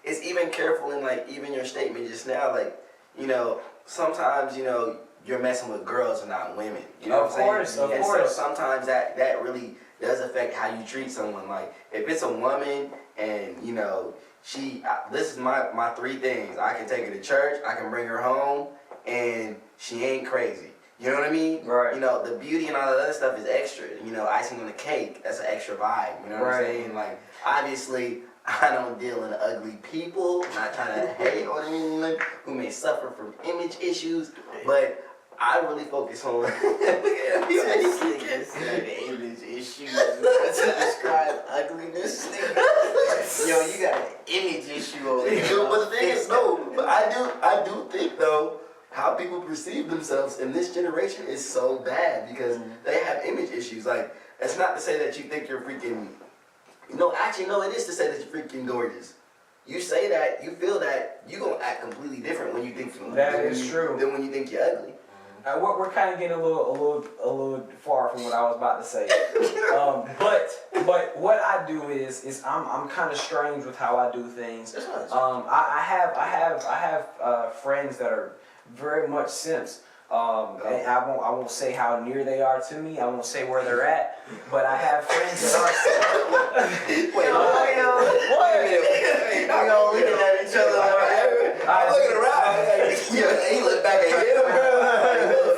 It's even careful in like even your statement just now, like, you know, sometimes, you know, you're messing with girls and not women. You know what I'm saying? Of course. So sometimes that really does affect how you treat someone. Like if it's a woman and, you know, this is my three things. I can take her to church, I can bring her home, and she ain't crazy. You know what I mean? Right. You know, the beauty and all that other stuff is extra. You know, icing on the cake, that's an extra vibe. You know what I'm saying? Like, obviously, I don't deal in ugly people. I'm not trying to hate on anyone who may suffer from image issues, but I really focus on image issues to describe ugliness. Yo, you got an image issue over there. But the thing is, no, but I do think though, how people perceive themselves in this generation is so bad because they have image issues. Like, it's not to say that you think you're freaking, actually, no, it is to say that you're freaking gorgeous. You say that, you feel that, you're going to act completely different when you think true than when you think you're ugly. We're kind of getting a little far from what I was about to say. But what I do is I'm kind of strange with how I do things. I have friends that are very much simps. And I won't say how near they are to me. I won't say where they're at. But I have friends that are simps. Wait, we all looking at each other. I'm looking around. He looked back at him, bro.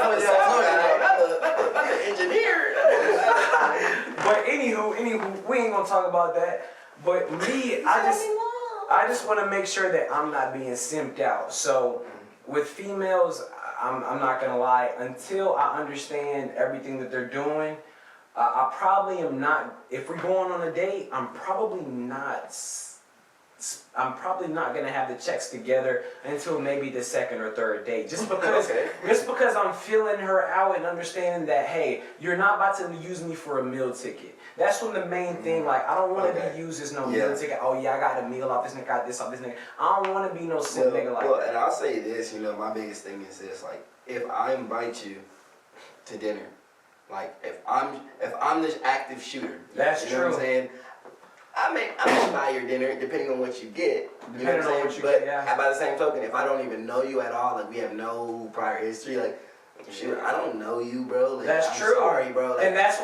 I'm an engineer. But anywho, we ain't gonna talk about that. But me, I just want to make sure that I'm not being simped out. So with females, I'm not gonna lie. Until I understand everything that they're doing, I probably am not. If we're going on a date, I'm probably not gonna have the checks together until maybe the second or third date. Just because I'm feeling her out and understanding that, hey, you're not about to use me for a meal ticket. That's when the main thing, like, I don't want to be used as no meal ticket. Oh yeah, I got a meal off this nigga, got this off this nigga. I don't want to be no simp nigga like that. And I'll say this, my biggest thing is this, like, if I invite you to dinner, like, if I'm this active shooter, that's true. You know what I'm saying? I may buy your dinner depending on what you get. You know what I'm saying? But by the same token, if I don't even know you at all, like we have no prior history, like shoot, I don't know you, bro. Like, that's true. Sorry, bro. Like, and that's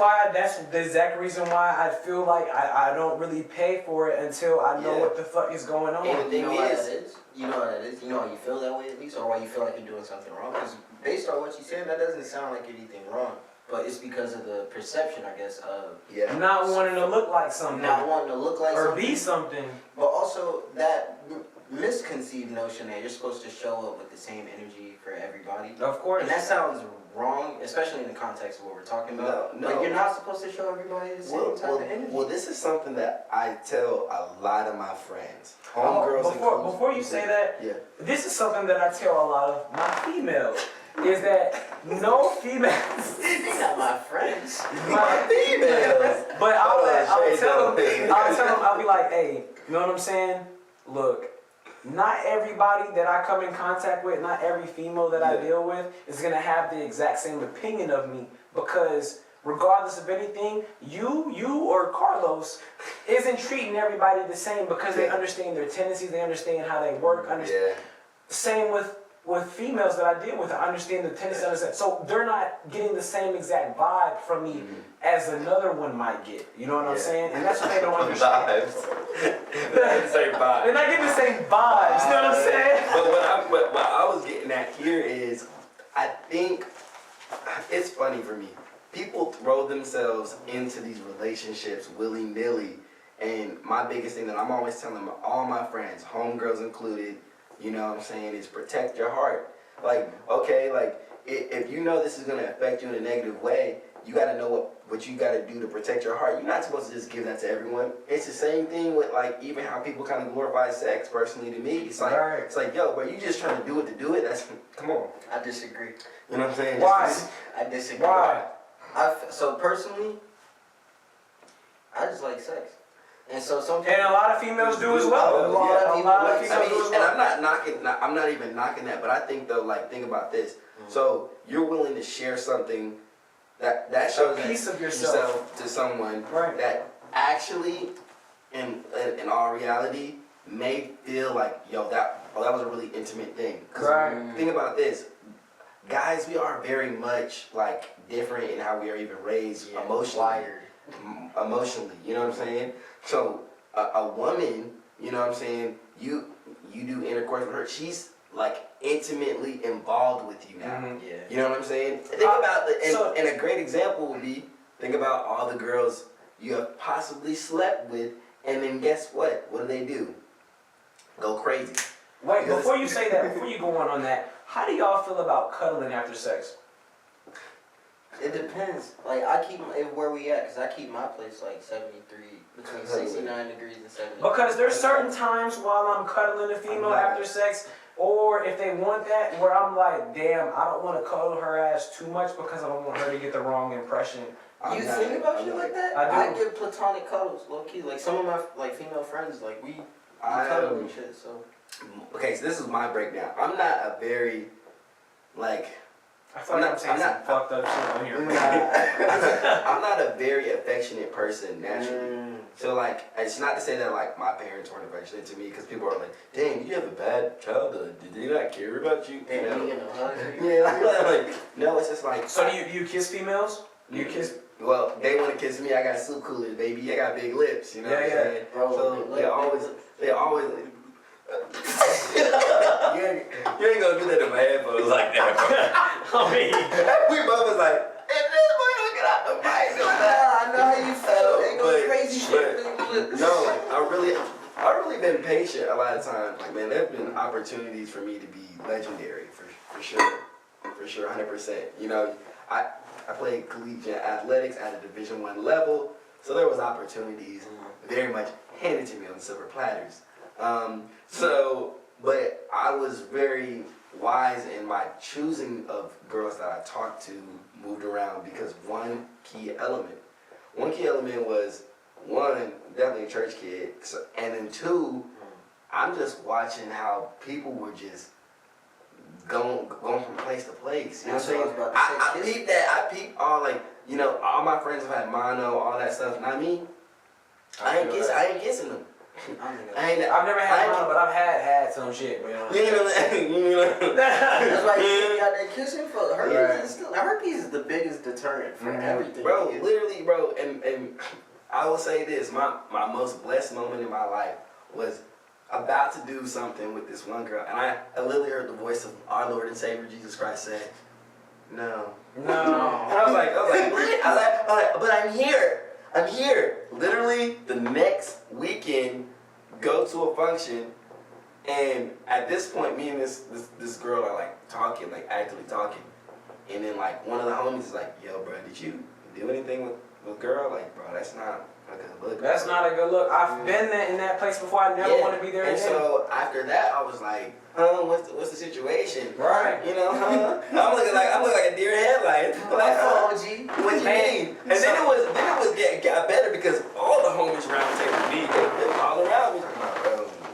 the exact reason why I feel like I don't really pay for it until I know what the fuck is going on. And the thing is, you know what that is? You know why you feel that way at least, or why you feel like you're doing something wrong? Because based on what you said, that doesn't sound like anything wrong. But it's because of the perception, I guess, of not wanting to look like something, not wanting to look like or something, be something. But also that misconceived notion that you're supposed to show up with the same energy for everybody. Of course. And that sounds wrong, especially in the context of what we're talking about. No. Like, you're not supposed to show everybody the same type of energy. Well, this is something that I tell a lot of my friends, homegirls. Before you say that, this is something that I tell a lot of my females. Is that no females? They're not my friends. My females. But I'll tell them. I'll be like, hey, you know what I'm saying? Look, not everybody that I come in contact with, not every female that I deal with is gonna have the exact same opinion of me, because regardless of anything, you or Carlos isn't treating everybody the same, because they understand their tendencies, they understand how they work. Same with females that I deal with, I understand the tendencies, understand. So they're not getting the same exact vibe from me as another one might get. You know what I'm saying? And that's what they don't understand. The same vibe. They're not getting the same vibes. You know what I'm saying? But what I was getting at here is, I think it's funny for me. People throw themselves into these relationships willy-nilly, and my biggest thing that I'm always telling all my friends, homegirls included, you know what I'm saying, is protect your heart. Like, okay, like, if you know this is going to affect you in a negative way, you got to know what you got to do to protect your heart. You're not supposed to just give that to everyone. It's the same thing with, like, even how people kind of glorify sex. Personally, to me, it's like, it's like, yo, bro, you just trying to do it to do it. That's, come on. I disagree. You know what I'm saying? Why? I disagree. Why? So personally, I just like sex. And so sometimes, And a lot of females do as well. A lot of females do as and well. I'm not even knocking that, but I think though, like, think about this. So you're willing to share something that shows A piece of yourself to someone Right. that actually, in all reality, may feel like, yo, that was a really intimate thing. 'Cause Right. think about this. Guys, we are very much like different in how we are even raised emotionally. Emotionally, you know what I'm saying? So a woman, you know what I'm saying, you do intercourse with her, she's like intimately involved with you now. yeah. You know what I'm saying? Think about and a great example would be, think about all the girls you have possibly slept with, and then guess what? What do? Go crazy. Wait, before you say that, before you go on that, how do y'all feel about cuddling after sex? It depends. Like, I keep where we at, because I keep my place like 73, between 69 degrees and 70. Because there's certain times while I'm cuddling a female after sex, or if they want that, where I'm like, damn, I don't want to cuddle her ass too much because I don't want her to get the wrong impression. You think about shit like that? I do. give platonic cuddles, low key. Like, some of my like female friends, like, we cuddle and shit, so. Okay, so this is my breakdown. I'm not a very, like, I feel like I'm saying some fucked up shit on here. I'm not a very affectionate person naturally. So, like, it's not to say that, like, my parents weren't affectionate to me, because people are like, dang, did you have a bad childhood? Did they not care about you? Damn, You know? you get no hugs? Yeah, like, no, it's just like. So do you kiss females? You kiss? Well, they want to kiss me. I got soup coolers, baby. I got big lips. You know what I'm saying? Bro, So they always. you ain't gonna do that in my headphones like that, bro. I mean, We both was like, if this boy don't get out the mic, I know how you feel. They go crazy shit. no, like, I've really been patient a lot of times. Like, man, there've been opportunities for me to be legendary, for sure, 100%. You know, I played collegiate athletics at a Division I level, so there was opportunities very much handed to me on silver platters. But I was very wise in my choosing of girls that I talked to, moved around, because one key element was, one, definitely a church kid, and then two, I'm just watching how people were just going from place to place. You know what I'm saying? I peeped all, like, you know, all my friends have had mono, all that stuff, not me. I ain't kissing them. I've never had one, but I've had some shit, bro. You know. That's why you got that kissing for herpes. Herpes is the biggest deterrent for everything. Bro, literally, bro, and I will say this, my most blessed moment in my life was about to do something with this one girl, and I literally heard the voice of our Lord and Savior Jesus Christ say, no. And I was like, what? I was like, but I'm here. Literally, the next weekend, go to a function, and at this point, me and this girl are like talking, like actively talking, and then like one of the homies is like, yo, bro, did you do anything with girl? Like, bro, that's not a good look. That's not a good look. I've been in that place before. I never want to be there and again. So after that, I was like, what's the situation? Right. You know, I'm looking like a deer headlight. Like, OG. What you mean? And then it was got better, because all the homies around the table, me, they all around me talking about,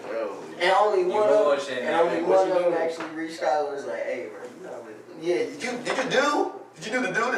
bro, And only You one of bullshitting, them, and only man. one What of you them doing? actually reached out and was like, "Hey, bro, you know what?" Yeah, did you do the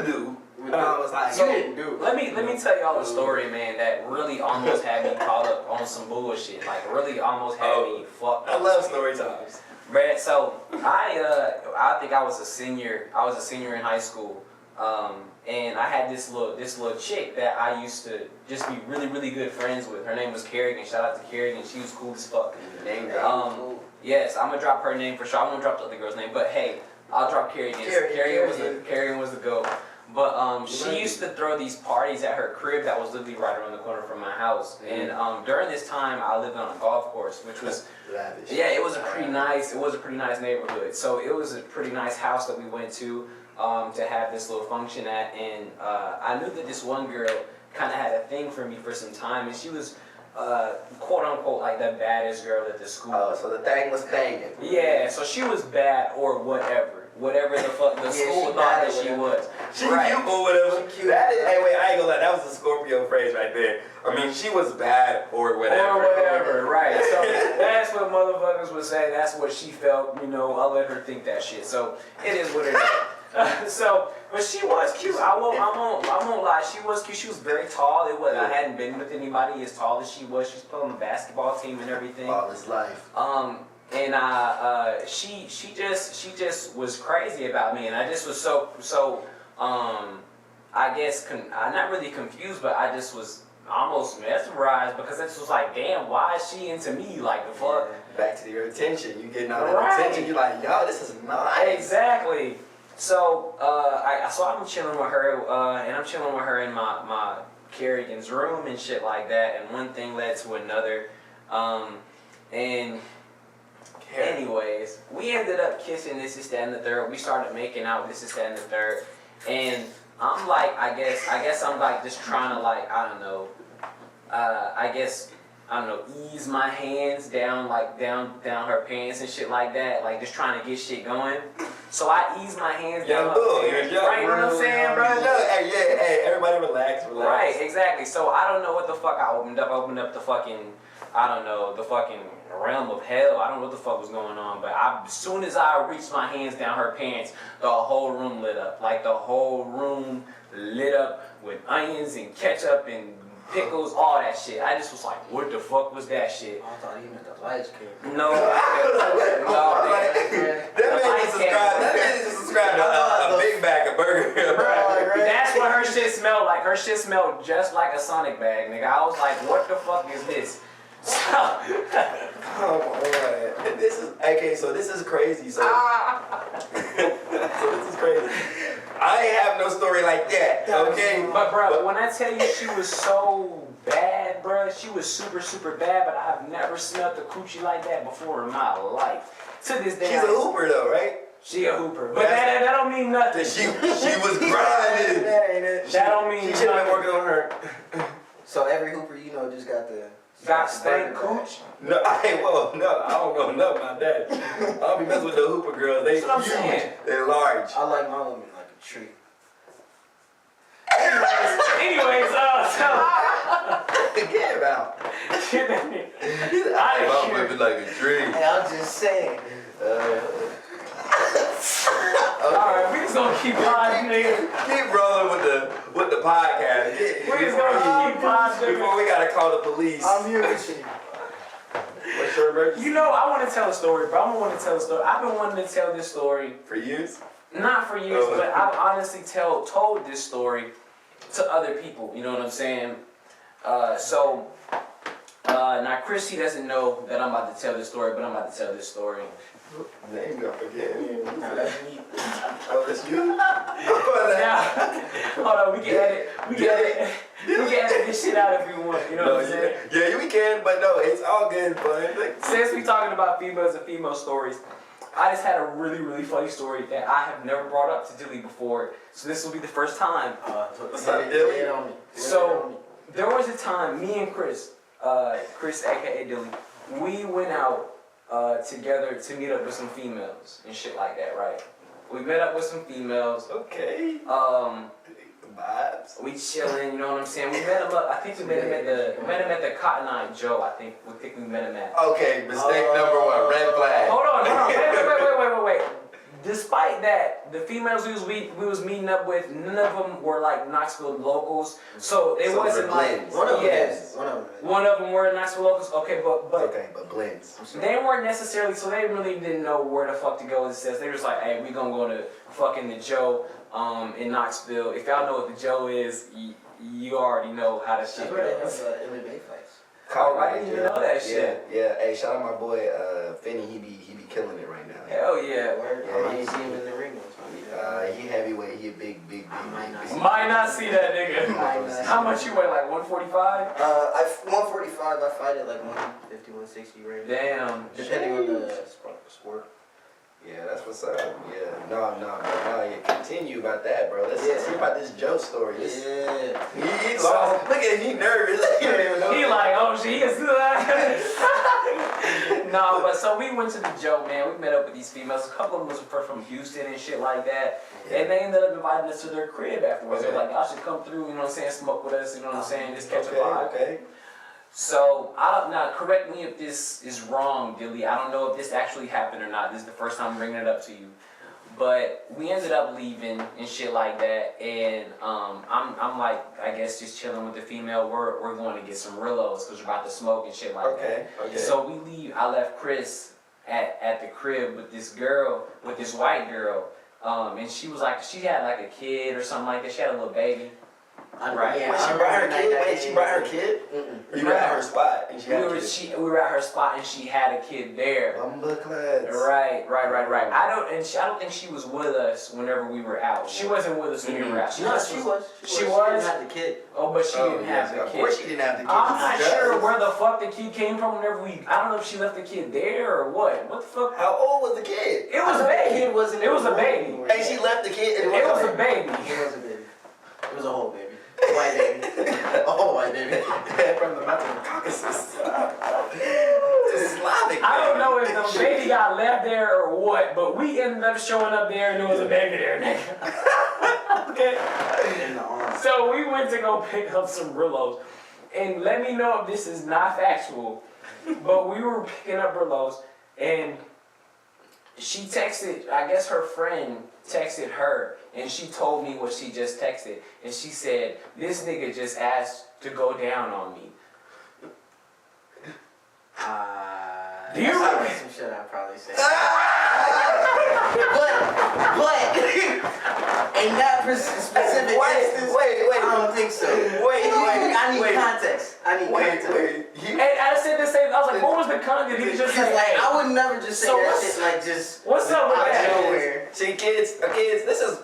do? And I was like, You didn't do it. Let me tell y'all a story, man, that really almost had me caught up on some bullshit. Like really almost had me fucked I up. love story times. Brad, so I think I was a senior. I was a senior in high school, and I had this little chick that I used to just be really good friends with. Her name was Kerrigan. Shout out to Kerrigan. She was cool as fuck. Name drop. Yes, I'm gonna drop her name for sure. I won't drop the other girl's name, but hey, I'll drop Kerrigan's. Kerrigan was the goat. But she used to throw these parties at her crib that was literally right around the corner from my house. And during this time, I lived on a golf course, which was Lavish. yeah, it was a pretty nice neighborhood. So it was a pretty nice house that we went to have this little function at. And I knew that this one girl kind of had a thing for me for some time, and she was quote unquote like the baddest girl at the school. Oh, so the thing was banging. Yeah, so she was bad or whatever the fuck the school thought that she was. She cute or whatever. That is, hey, wait, I ain't gonna lie, that was a Scorpio phrase right there. I mean, she was bad or whatever. Or whatever, right. So that's what motherfuckers would say. That's what she felt, you know, I'll let her think that shit. So it is what it is. But she was cute. I won't lie. She was cute. She was very tall. I hadn't been with anybody as tall as she was. She's playing on the basketball team and everything. All his life. And she just was crazy about me, and I just was so I guess I'm not really confused, but I just was almost mesmerized because it was like, damn, why is she into me? Like the fuck. Yeah. Back to your attention. You getting all that attention. You're like, yo, this is nice. Exactly. So I'm chilling with her, and I'm chilling with her in my Kerrigan's room and shit like that, and one thing led to another, and. Anyways, we ended up kissing, this is that and the third. We started making out, this is that and the third. And I'm like, I guess I'm like just trying to like, I don't know, ease my hands down, like down her pants and shit like that. Like just trying to get shit going. So I ease my hands down her pants. Right, you know what I'm saying, bro? Hey, everybody relax. Right, exactly. So I don't know what the fuck I opened up. I opened up the fucking realm of hell. I don't know what the fuck was going on, but as soon as I reached my hands down her pants, the whole room lit up. Like the whole room lit up with onions and ketchup and pickles, all that shit. I just was like, what the fuck was that shit? I thought you meant the lights came. No. That man just subscribed to a Big Bag, a burger. That's what her shit smelled like. Her shit smelled just like a Sonic bag, nigga. I was like, what the fuck is this? Oh boy. This is okay, so this is crazy. So this is crazy. I ain't have no story like that. Okay. But bro, when I tell you she was so bad, bro, she was super bad, but I've never smelled a coochie like that before in my life. To this day. She's a hooper though, right? She a hooper. But that don't mean nothing. She was grinding. That don't mean She should have been nothing. working on her. So every hooper, you know, just got the stank cooch? No, I don't know nothing about that. I don't be messing with the hooper girls. They That's what I'm huge. saying. They're large. I like my woman like a tree. Anyways, Forget about. I didn't care. like a tree. And I'm just saying. Alright, we just gonna keep vibing, nigga. Keep rolling with the podcast. We just gonna keep vibing. Before we gotta call the police. I'm here with you. What's your emergency? You know, I want to tell a story, bro. I want to tell a story. I've been wanting to tell this story, For years? not for years, but I've honestly told this story to other people. You know what I'm saying? Now Chris, he doesn't know that I'm about to tell this story, but I'm about to tell this story. Name got forget. Nah, that's me. Oh, that's you? Now, hold on, we can edit this shit out if we want. You know what I'm saying? Yeah, we can, but no, it's all good, but Since we talking about females and female stories, I just had a really funny story that I have never brought up to Dilly before. So this will be the first time. What's up, Dilly? Lay it on me. So there was a time, me and Chris aka Dilly, we went out together to meet up with some females and shit like that, right? We met up with some females. Okay. Vibes. We chilling, you know what I'm saying? We met him up. I think we met him at the Cotton Eye Joe. I think we met him at. Okay, mistake number one, red flag. Hold on. Wait. Despite that, the females we was meeting up with, none of them were like Knoxville locals. So it wasn't like One of them yes. is. One of them is. One of them were Knoxville locals. Okay, but blends. they weren't necessarily, so they really didn't know where the fuck to go. It says they were just like, hey, we gonna go to fucking the Joe in Knoxville. If y'all know what the Joe is, you already know how that shit That's where they goes. have MMA fights. Oh, I didn't even know that shit. Yeah. Hey, shout out my boy Finney. He be killing it right now. Hell yeah. I might see him in the ring one time. He heavyweight. He a big. Might not see that nigga. How much you weigh? Like 145? 145. I fight at like 150, 160 range. Damn. Depending on the sport. Yeah, that's what's up. Yeah. No. Yeah, continue about that, bro. Let's see about this Joe story. Yeah. He lost. Look at him. He nervous. He don't even know. He like, oh shit, he can do that. No, but so we went to the Joe, man. We met up with these females. A couple of them was from Houston and shit like that. And they ended up inviting us to their crib afterwards. They're like, y'all should come through, you know what I'm saying, smoke with us, you know what I'm saying, just catch a vibe. Okay. So, now correct me if this is wrong, Dilly. I don't know if this actually happened or not. This is the first time I'm bringing it up to you. But we ended up leaving and shit like that, and I'm like, I guess just chilling with the female. We're going to get some Rillos because we're about to smoke and shit like that. Okay. So we leave. I left Chris at the crib with this girl, with this white girl, and she was like, she had like a kid or something like that. She had a little baby. Right. Yeah, Wait, she brought her kid? Or you were at her spot and she had a kid? We were at her spot and she had a kid there. Bumba class. Right. I don't think she was with us whenever we were out. She wasn't with us when we were out. No, she was. She didn't was? have the kid. Oh, but she didn't have the kid. Of course she didn't have the kid. I'm not sure where the fuck the kid came from whenever we, I don't know if she left the kid there or what. What the fuck? How old was the kid? It was a baby. It was a baby. And she left the kid. It was a baby. It was a baby. It was a whole baby. White baby. A whole white baby. From the mountain of Caucasus. Slavic. I don't know if the baby got left there or what, but we ended up showing up there and there was a baby there, nigga. Okay. So we went to go pick up some Rillos. And let me know if this is not factual, but we were picking up Rillos and she texted, I guess her friend texted her, and she told me what she just texted. And she said, this nigga just asked to go down on me. Do you remember? Some shit I'd probably say. But, in that specific instance, wait. I don't think so. I need context. And I said the same. I was like, what was the content? He was just like, hey. I would never just say that shit like just. What's up with that? Nowhere. See, kids, this is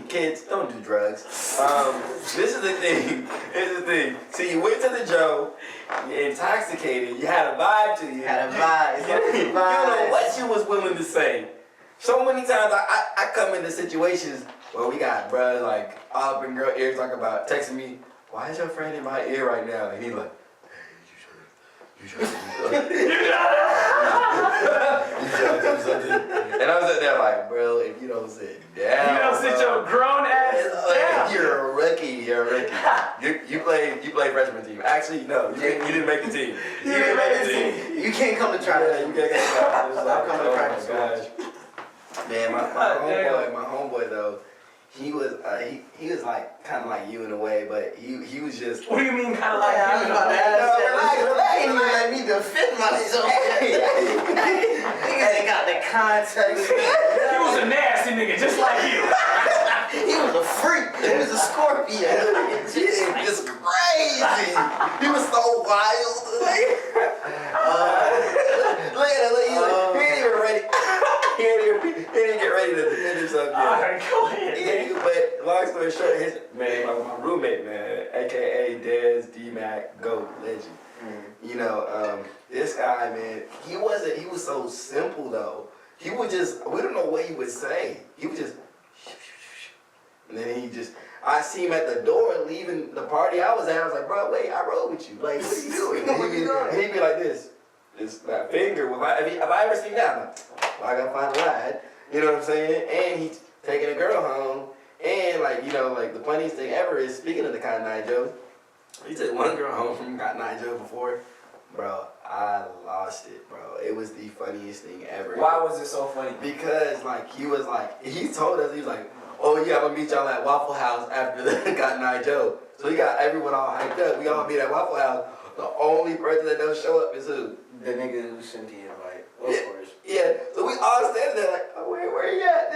kids. Don't do drugs. This is the thing. See, you went to the Joe, you're intoxicated. You had a vibe to you. Had a vibe. You don't know what you was willing to say. So many times I come into situations where we got bruh like all up in girl ears talking about texting me. Why is your friend in my ear right now? And he like, hey, you shut up. And I'm sitting there like, bro, if you don't sit down, You don't sit your grown ass down. You're a rookie. You play freshman team. Actually, no, you didn't make the team. You didn't make the team. You can't come to try to. You can't come to Stop coming to practice. Gosh. Man, my homeboy though, he was like kind of like you in a way, but he was just. What do you mean kind of like I was you? about to ask relax. You let me defend myself. Niggas ain't got the context. He was a nasty nigga, just like you. He was a freak. He was a Scorpio. Just crazy. He was so wild. Look at him. He ain't even ready. He didn't get ready to defend himself yet. Alright, go ahead. Yeah, but long story short, my roommate, man, aka Dez D-Mac, GOAT, legend. You know, this guy, man, he was so simple though. He would just, we don't know what he would say. He would just, and then I see him at the door leaving the party I was at. I was like, bro, wait, I rode with you. Like, what are you doing? And he'd be like this. That finger, have I ever seen that? I'm like, well, I gotta find a ride. You know what I'm saying? And he's taking a girl home, And like, you know, like the funniest thing ever is, speaking of the Cotton Eye Joe, he took one girl home from Cotton Eye Joe before. Bro, I lost it, bro. It was the funniest thing ever. Why was it so funny? Because like he told us, he was like, oh yeah, I'm gonna meet y'all at Waffle House after the Cotton Eye Joe. So he got everyone all hyped up. We all meet at Waffle House. The only person that don't show up is who? The nigga who sent the invite, of course. Yeah, so we all standing there like, oh, where he at?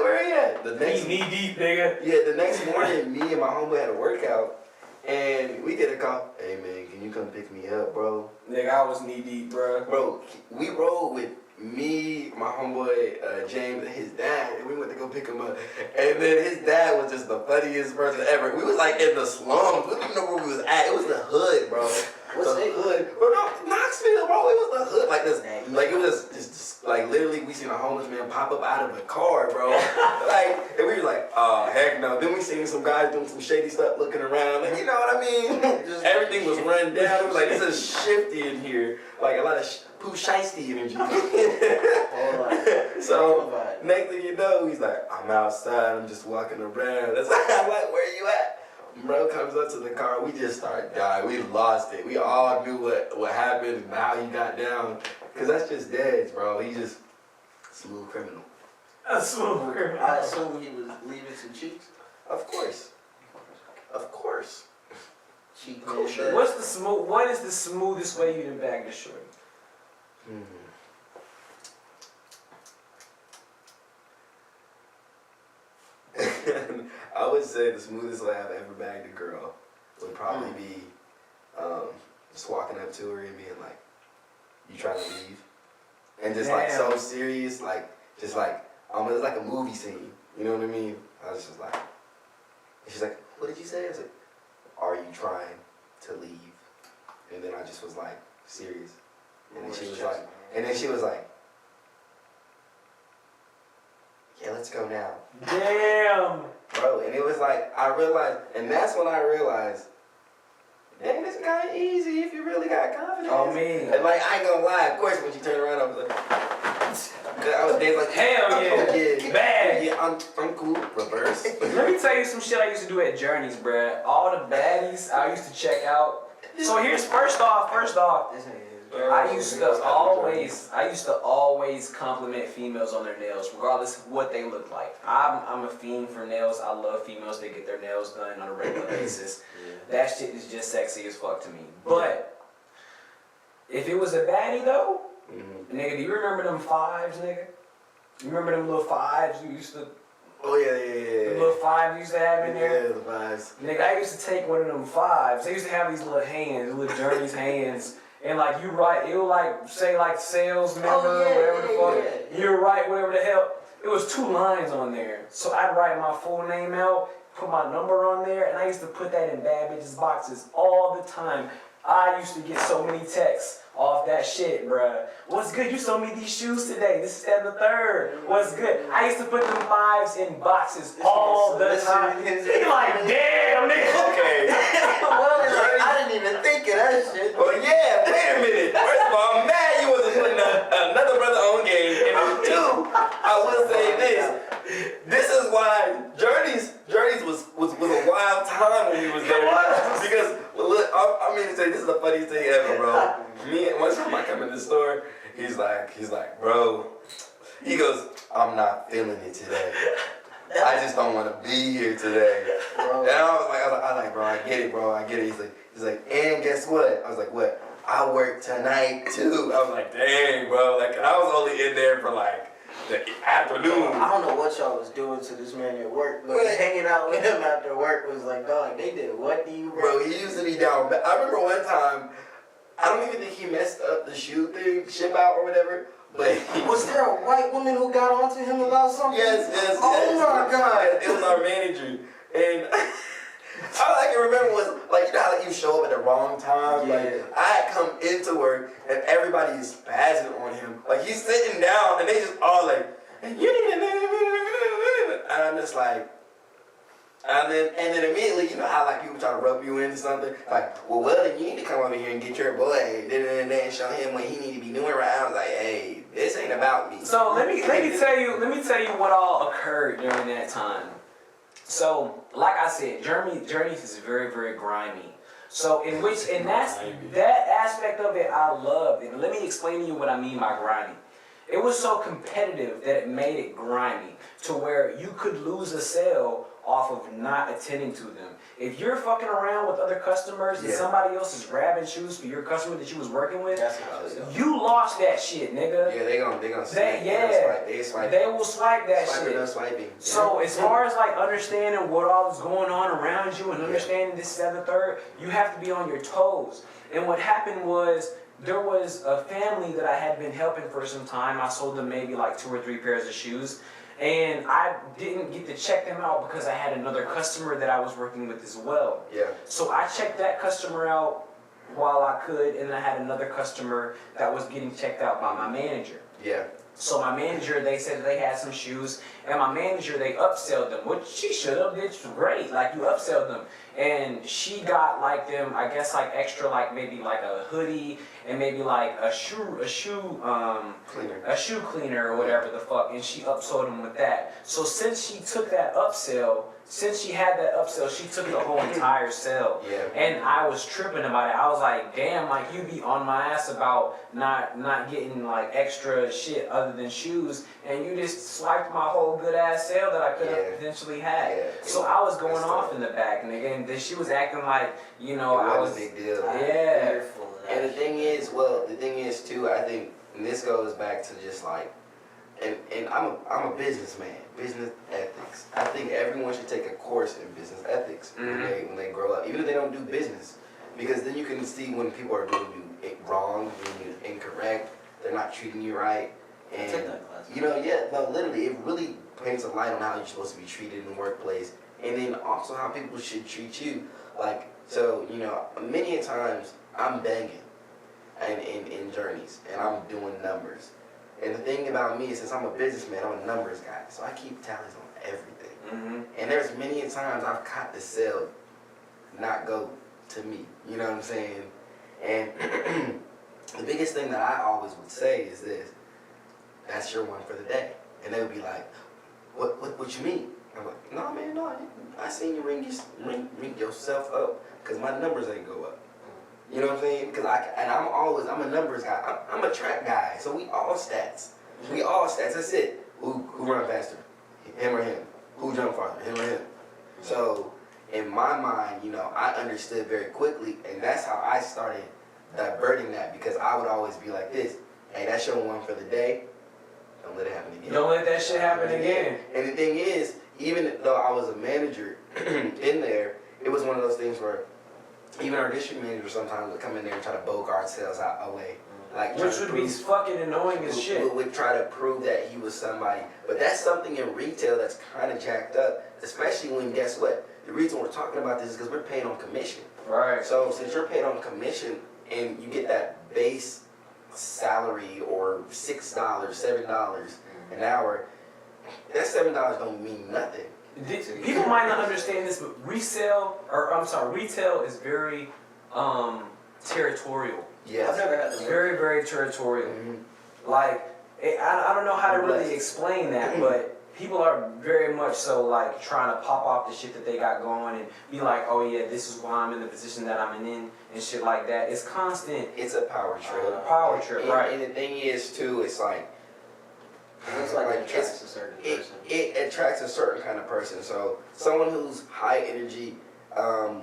Where he at? The next Knee deep, nigga. Yeah, the next morning, me and my homeboy had a workout, and we get a call. Hey man, can you come pick me up, bro? Nigga, I was knee deep, bro. Bro, we rode with me, my homeboy James, and his dad, and we went to go pick him up. And then his dad was just the funniest person ever. We was like in the slums. We didn't know where we was at. It was the hood, bro. What's the it? hood? Bro, no, Knoxville, bro. It was the hood. Like this, like it was just like literally we seen a homeless man pop up out of a car, bro. Like, and we were like, oh heck no. Then we seen some guys doing some shady stuff, looking around. Like, you know what I mean? Just everything was run down. It was like, this is shifty in here. Like a lot of Pooh Shiesty energy. So next thing you know, he's like, I'm outside. I'm just walking around. That's I'm like, where you at? Bro comes up to the car, we just start dying. We lost it. We all knew what happened and how he got down. Cause that's just Dez, bro. He's just smooth criminal. A smooth criminal. I assume he was leaving some cheeks. Of course. Of course. Cheek Kosher. What is the smoothest way you done bagged a shorty? I would say the smoothest way I've ever bagged a girl would probably be just walking up to her and being like, you trying to leave? And just like so serious, like just like almost like a movie scene. You know what I mean? I was just like, and she's like, what did you say? I was like, are you trying to leave? And then I just was like, serious. And then she was like, yeah, let's go now. Damn. Bro, and it was like, I realized, and that's when I realized, dang, this kind of easy if you really got confidence. Oh, man. And like, I ain't gonna lie, of course, when she turned around, I was like, I was dancing like, hell yeah. Yeah, Bad. Yeah, I'm cool. Reverse. Let me tell you some shit I used to do at Journeys, bruh. All the baddies I used to check out. So here's first off, This ain't his. I used to always compliment females on their nails, regardless of what they look like. I'm a fiend for nails. I love females that get their nails done on a regular basis. That shit is just sexy as fuck to me. But if it was a baddie though, nigga, do you remember them fives, nigga? You remember them little fives you used to? Oh yeah. The little fives you used to have in there? Yeah, the fives. Nigga, I used to take one of them fives. They used to have these little hands, little Journeys hands. And like you write, it would like say like sales member, whatever the fuck. You write whatever the hell. It was 2 lines on there. So I'd write my full name out, put my number on there, and I used to put that in bad bitches boxes all the time. I used to get so many texts off that shit, bruh. What's good? You sold me these shoes today. This is that and the third. What's good? I used to put them fives in boxes all the time. He like, damn, nigga. Okay. Well, I didn't even think of that shit. Well, yeah, wait a minute. First of all, I'm mad you wasn't putting another brother on game. And 2, I will say this. This is why Journeys was a wild time when we was there. Because, well, look, I mean to say, this is the funniest thing ever, bro. One time I come in the store, he's like, bro, he goes, I'm not feeling it today. I just don't want to be here today. Bro. And I was like, bro, I get it, bro, I get it. He's like, and guess what? I was like, what? I work tonight too. I was like, dang, bro. Like, I was only in there for like the afternoon. I don't know what y'all was doing to this man at work, but hanging out with him after work was like, dog, they did what to you, bro? He used to be down. I remember one time, I don't even think he messed up the shoe thing, ship out or whatever. But was there a white woman who got onto him about something? Yes. Oh my God! It was our manager, and all I can remember was like, you know how like you show up at the wrong time. Yeah. Like I had come into work and everybody is spazzing on him. Like he's sitting down and they just all like, and I'm just like. And then immediately, you know how like people try to rub you into something? Like, well, Weldon, you need to come over here and get your boy, and show him what he need to be doing right. I was like, hey, this ain't about me. So let me tell you what all occurred during that time. So, like I said, Journeys is very, very grimy. So, that aspect of it I loved. And let me explain to you what I mean by grimy. It was so competitive that it made it grimy to where you could lose a sale off of not attending to them. If you're fucking around with other customers and somebody else is grabbing shoes for your customer that you was working with, you lost that shit, nigga. Yeah, they gonna swipe. They will swipe that shit. Swiping. So as far as like understanding what all is going on around you and understanding this, that, and the third, you have to be on your toes. And what happened was, there was a family that I had been helping for some time. I sold them maybe like 2 or 3 pairs of shoes. And I didn't get to check them out because I had another customer that I was working with as well. Yeah. So I checked that customer out while I could, and then I had another customer that was getting checked out by my manager. Yeah. So my manager, they said that they had some shoes, and my manager, they upselled them, which she should have, did great, like you upselled them. And she got like them, I guess like extra, like maybe like a hoodie, and maybe like a shoe cleaner or whatever the fuck, and she upsold them with that. So since she took that upsell, since she had that upsell, she took the whole entire sale. Yeah. And I was tripping about it. I was like, damn, like you be on my ass about not getting like extra shit other than shoes, and you just swiped my whole good ass sale that I could have potentially had. Yeah. So I was going off in the back, and again, she was acting like, you know, I was a big deal. Yeah. And the thing is too, I think, and this goes back to just like, and I'm a businessman, business ethics. I think everyone should take a course in business ethics when they grow up, even if they don't do business, because then you can see when people are doing you wrong, doing you incorrect, they're not treating you right, and you know, literally, it really paints a light on how you're supposed to be treated in the workplace, and then also how people should treat you. Like, so you know, many a times I'm banging, and in Journeys, and I'm doing numbers. And the thing about me is, since I'm a businessman, I'm a numbers guy, so I keep tallies on everything. And there's many a times I've caught the sale not go to me, you know what I'm saying? And the biggest thing that I always would say is this: that's your one for the day. And they would be like, what you mean? I'm like, no man, no, I seen you ring yourself up, because my numbers ain't go up. You know what I'm saying? Because I'm a numbers guy. I'm a track guy. So we all stats. That's it. Who run faster? Him or him? Who jump farther? Him or him? So in my mind, you know, I understood very quickly, and that's how I started diverting that, because I would always be like this: hey, that's your one for the day. Don't let it happen again. Don't let that shit happen again. And the thing is, even though I was a manager in there, it was one of those things where even our district manager sometimes would come in there and try to bogart sales away. Like, which would be fucking annoying as shit. Would try to prove that he was somebody. But that's something in retail that's kind of jacked up, especially when, guess what? The reason we're talking about this is because we're paid on commission. Right. So since you're paid on commission and you get that base salary or $6, $7 an hour, that $7 don't mean nothing. People might not understand this, but retail is very territorial. Yes. I've never had this. Very, very territorial. Like, I don't know how to really explain that, but people are very much so like trying to pop off the shit that they got going and be like, oh yeah, this is why I'm in the position that I'm in and shit like that. It's constant. It's a power trip. Power trip, right. And the thing is too, it's like, It's like it attracts a certain person. It attracts a certain kind of person. So someone who's high energy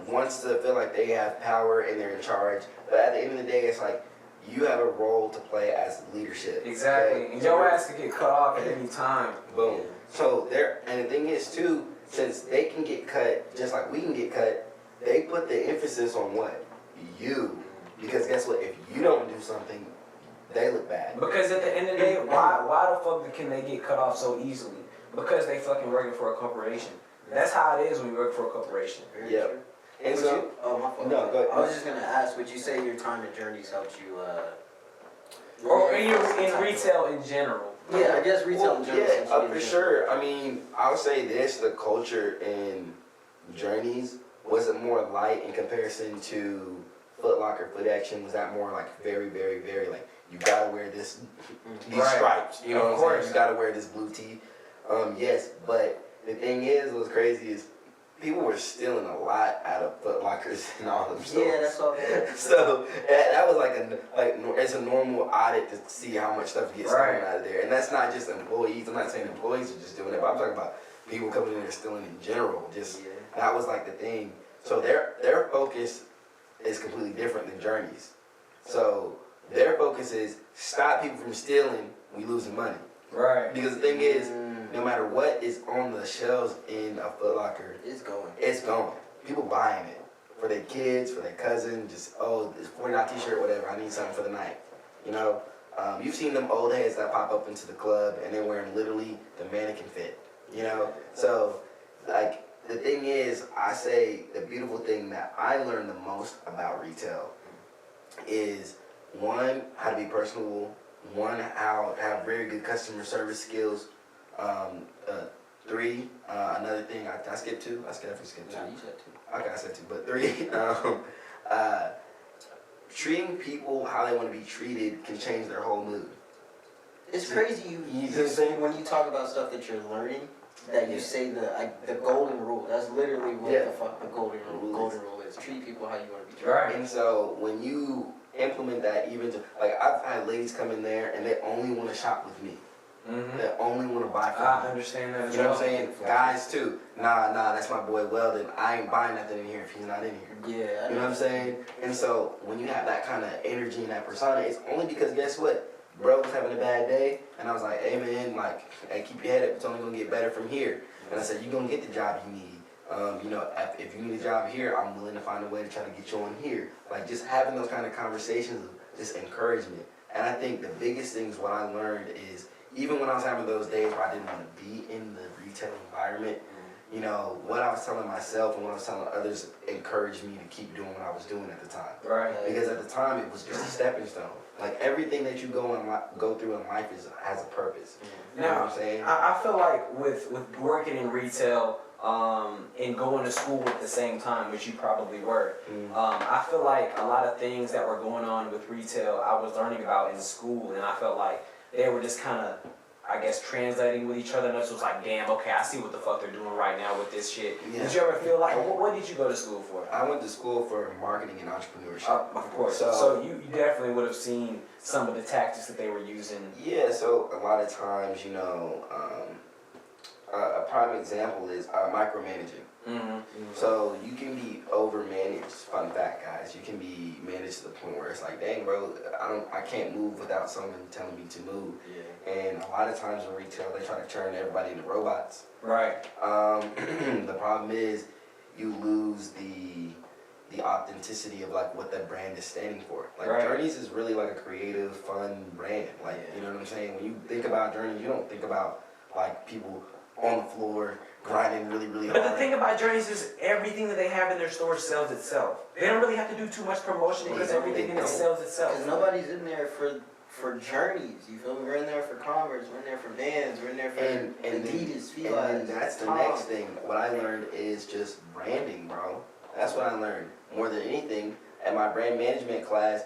wants to feel like they have power and they're in charge. But at the end of the day, it's like you have a role to play as leadership. Exactly. Okay? And your ass could get cut off at any time. Boom. So and the thing is too, since they can get cut just like we can get cut, they put the emphasis on what? You. Because guess what? If you don't do something, they look bad. Because at the end of the day, why the fuck can they get cut off so easily? Because they fucking working for a corporation. That's how it is when you work for a corporation. Yeah. And Would so, you, oh my fault. No, go ahead. I was just gonna ask, would you say your time at Journeys helped you Or in retail in general. Yeah, I guess retail in general. Yeah, for sure. I mean, I'll say this: the culture in Journeys, was it more light in comparison to Foot Locker, Foot Action? Was that more like very, very, very like you gotta wear these stripes? You know what I'm saying? You gotta wear this blue tee. Yes, but the thing is, what's crazy is people were stealing a lot out of Foot Lockers and all them stores. Yeah, that's all that. So that was it's a normal audit to see how much stuff gets stolen out of there, and that's not just employees. I'm not saying employees are just doing it, but I'm talking about people coming in there stealing in general. Just that was like the thing. So their focus is completely different than Journey's. So their focus is stop people from stealing. We losing money. Right. Because the thing is, no matter what is on the shelves in a Foot Locker, It's going. it's going. People buying it for their kids, for their cousin. Just it's $40 t-shirt, whatever. I need something for the night. You know, you've seen them old heads that pop up into the club and they're wearing literally the mannequin fit. You know, so like the thing is, I say the beautiful thing that I learned the most about retail is one, how to be personable. One, how to have very good customer service skills. Three, another thing, I skipped two. I definitely skipped two. Nah, you said two. Okay, I said two. But three, treating people how they want to be treated can change their whole mood. It's crazy You know what I'm saying? when you talk about stuff that you're learning, that you say the golden rule. That's literally what the fuck the golden rule is. Treat people how you want to be treated. Right. And so when you implement that, even to like, I've had ladies come in there and they only want to shop with me. Mm-hmm. They only want to buy from I me. understand that. You know what I'm saying? Guys too. Nah, that's my boy Weldon. I ain't buying nothing in here if he's not in here. Yeah. You know what I'm saying? And so when you have that kind of energy and that persona, it's only because guess what? Bro was having a bad day, and I was like, hey man, like, hey, keep your head up. It's only gonna get better from here. And I said, you're gonna get the job you need. You know, if you need a job here, I'm willing to find a way to try to get you on here. Like just having those kind of conversations, just encouragement. And I think the biggest things what I learned is even when I was having those days where I didn't want to be in the retail environment, you know, what I was telling myself and what I was telling others encouraged me to keep doing what I was doing at the time. Right. Because at the time it was just a stepping stone. Like everything that you go through in life has a purpose. You know what I'm saying? I feel like with working in retail and going to school at the same time, which you probably were, I feel like a lot of things that were going on with retail I was learning about in school, and I felt like they were just kind of, I guess, translating with each other, and it was like, damn, okay, I see what the fuck they're doing right now with this shit. Yeah. Did you ever feel like, what did you go to school for? I went to school for marketing and entrepreneurship. Of course. So you definitely would have seen some of the tactics that they were using. Yeah, so a lot of times, you know, a prime example is micromanaging. Mm-hmm. So you can be over-managed. Fun fact, guys, you can be managed to the point where it's like, dang, bro, I can't move without someone telling me to move. Yeah. And a lot of times in retail, they try to turn everybody into robots. Right. The problem is you lose the authenticity of like what that brand is standing for. Like Journeys is really like a creative, fun brand. Like, you know what I'm saying? When you think about Journeys, you don't think about like people on the floor grinding really, really hard. But the thing about Journeys is everything that they have in their store sells itself. They don't really have to do too much promotion because everything in it sells itself. Because nobody's in there for Journeys, you feel me? We're in there for Converse, we're in there for Vans, we're in there for Adidas, Fila. And that's the next thing. What I learned is just branding, bro. That's what I learned. More than anything, at my brand management class,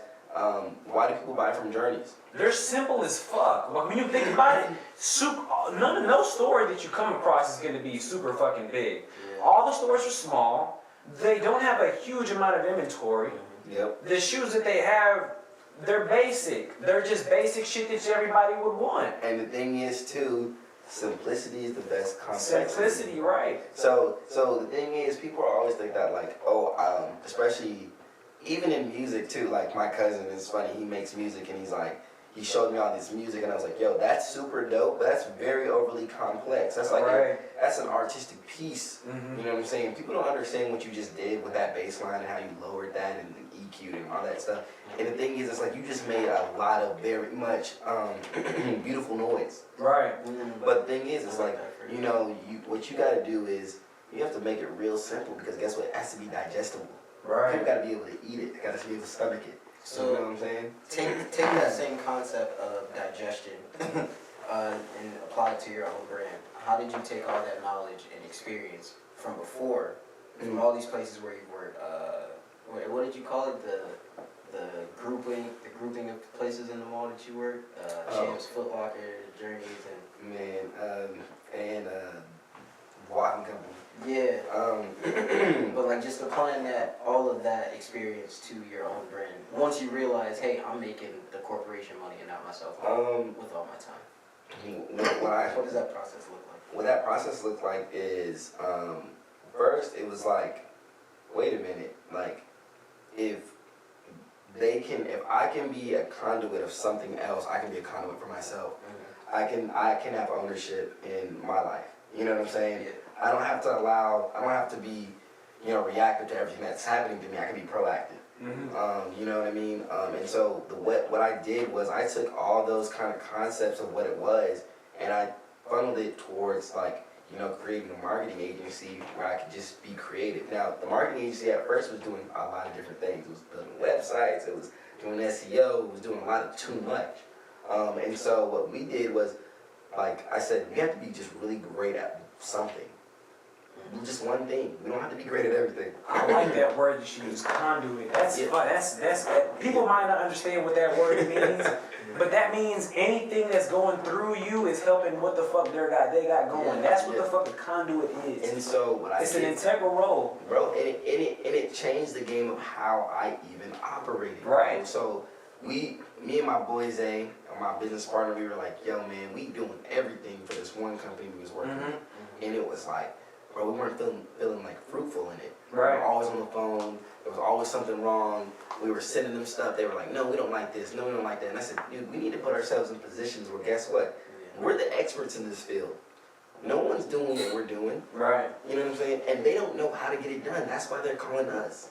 why do people buy from Journeys? They're simple as fuck. Like, when you think about it, no store that you come across is going to be super fucking big. Yeah. All the stores are small. They don't have a huge amount of inventory. Yep. The shoes that they have, they're basic. They're just basic shit that everybody would want. And the thing is, too, simplicity is the best concept. Simplicity, right. So the thing is, people always think that, like, especially even in music, too. Like, my cousin is funny. He makes music, and he showed me all this music, and I was like, yo, that's super dope, but that's very overly complex. That's like, that's an artistic piece. Mm-hmm. You know what I'm saying? People don't understand what you just did with that bass line and how you lowered that and EQ'd and all that stuff. And the thing is, it's like you just made a lot of very much beautiful noise. Right. But the thing is, it's like, you know, what you got to do is you have to make it real simple because guess what? It has to be digestible. Right. People got to be able to eat it. They got to be able to stomach it. So, you know what I'm saying? Take that same concept of digestion and apply it to your own brand. How did you take all that knowledge and experience from before, from all these places where you worked? What did you call it? The grouping of places in the mall that you worked? Champs, Foot Locker, Journeys, and Man, Walking Company. Yeah. But like just applying all of that experience to your own brand. Once you realize, hey, I'm making the corporation money and not myself with all my time. What does that process look like? What that process looked like is, first it was like, wait a minute, like if I can be a conduit of something else, I can be a conduit for myself. I can have ownership in my life. You know what I'm saying? Yeah. I don't have to be, reactive to everything that's happening to me. I can be proactive. You know what I mean? And so what I did was I took all those kind of concepts of what it was and I funneled it towards like, creating a marketing agency where I could just be creative. Now, the marketing agency at first was doing a lot of different things. It was building websites, it was doing SEO, it was doing a lot of too much. And so what we did was, like I said, we have to be just really great at something. Just one thing. We don't have to be great at everything. I like that word that you use, conduit. That's people might not understand what that word means, but that means anything that's going through you is helping what the fuck they got going. That's what the fuck a conduit is. And so what I it's did, an integral role, bro. And it changed the game of how I even operated. Right. So me and my boy Zay, my business partner, we were like, yo man, we doing everything for this one company we was working with, and it was like, bro, we weren't feeling like fruitful in it. Right. We were always on the phone. There was always something wrong. We were sending them stuff. They were like, no, we don't like this. No, we don't like that. And I said, dude, we need to put ourselves in positions where, guess what? We're the experts in this field. No one's doing what we're doing. right? You know what I'm saying? And they don't know how to get it done. That's why they're calling us.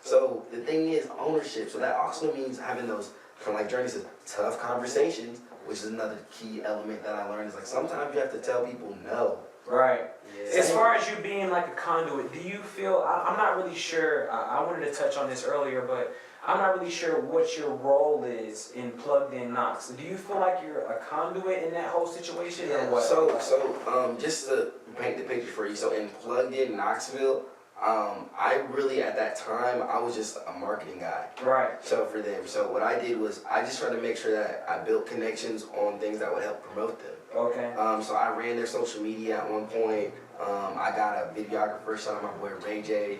So the thing is ownership. So that also means having those, kind of like Journey says, tough conversations, which is another key element that I learned. Is like sometimes you have to tell people no. Right. Yeah. As far as you being like a conduit, do you feel, I'm not really sure, I wanted to touch on this earlier, but I'm not really sure what your role is in Plugged In Knox. Do you feel like you're a conduit in that whole situation or what? So just to paint the picture for you, so in Plugged In Knoxville, I really at that time, I was just a marketing guy. Right. So for them, so what I did was I just tried to make sure that I built connections on things that would help promote them. Okay. So I ran their social media at one point. I got a videographer, shout out my boy Ray J,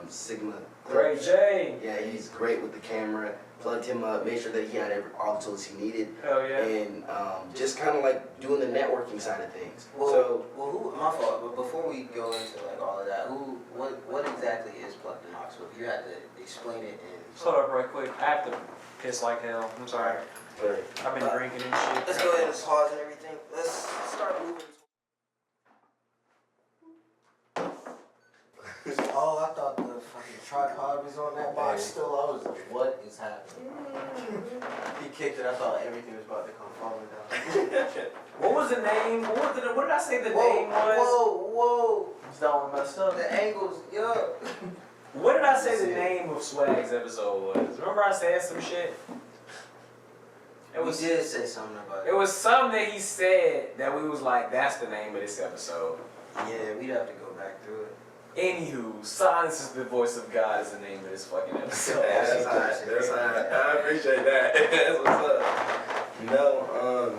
Sigma. Ray J. Yeah, he's great with the camera. Plugged him up, made sure that he had all the tools he needed. Hell yeah. And just kind of like doing the networking side of things. Well, who? My fault. But before we go into like all of that, what exactly is Plugged In Knoxville? You had to explain it in. Hold up right quick. I have to piss like hell. I'm sorry. I've been drinking and shit. Let's go ahead and pause and everything. Let's start moving. Oh, I thought the fucking tripod was on that box still. I was like, what is happening? He kicked it. I thought everything was about to come falling down. What was the name? What did I say the name was? Whoa. Is that one messed up? The angles, yo. What did I say the name of Swag's episode was? Remember I said some shit? We did say something about it. It was something that he said that we was like, that's the name of this episode. Yeah, we'd have to go back through it. Anywho, Silence is the Voice of God is the name of this fucking episode. That's hot. That's hot. I appreciate that. That's what's up.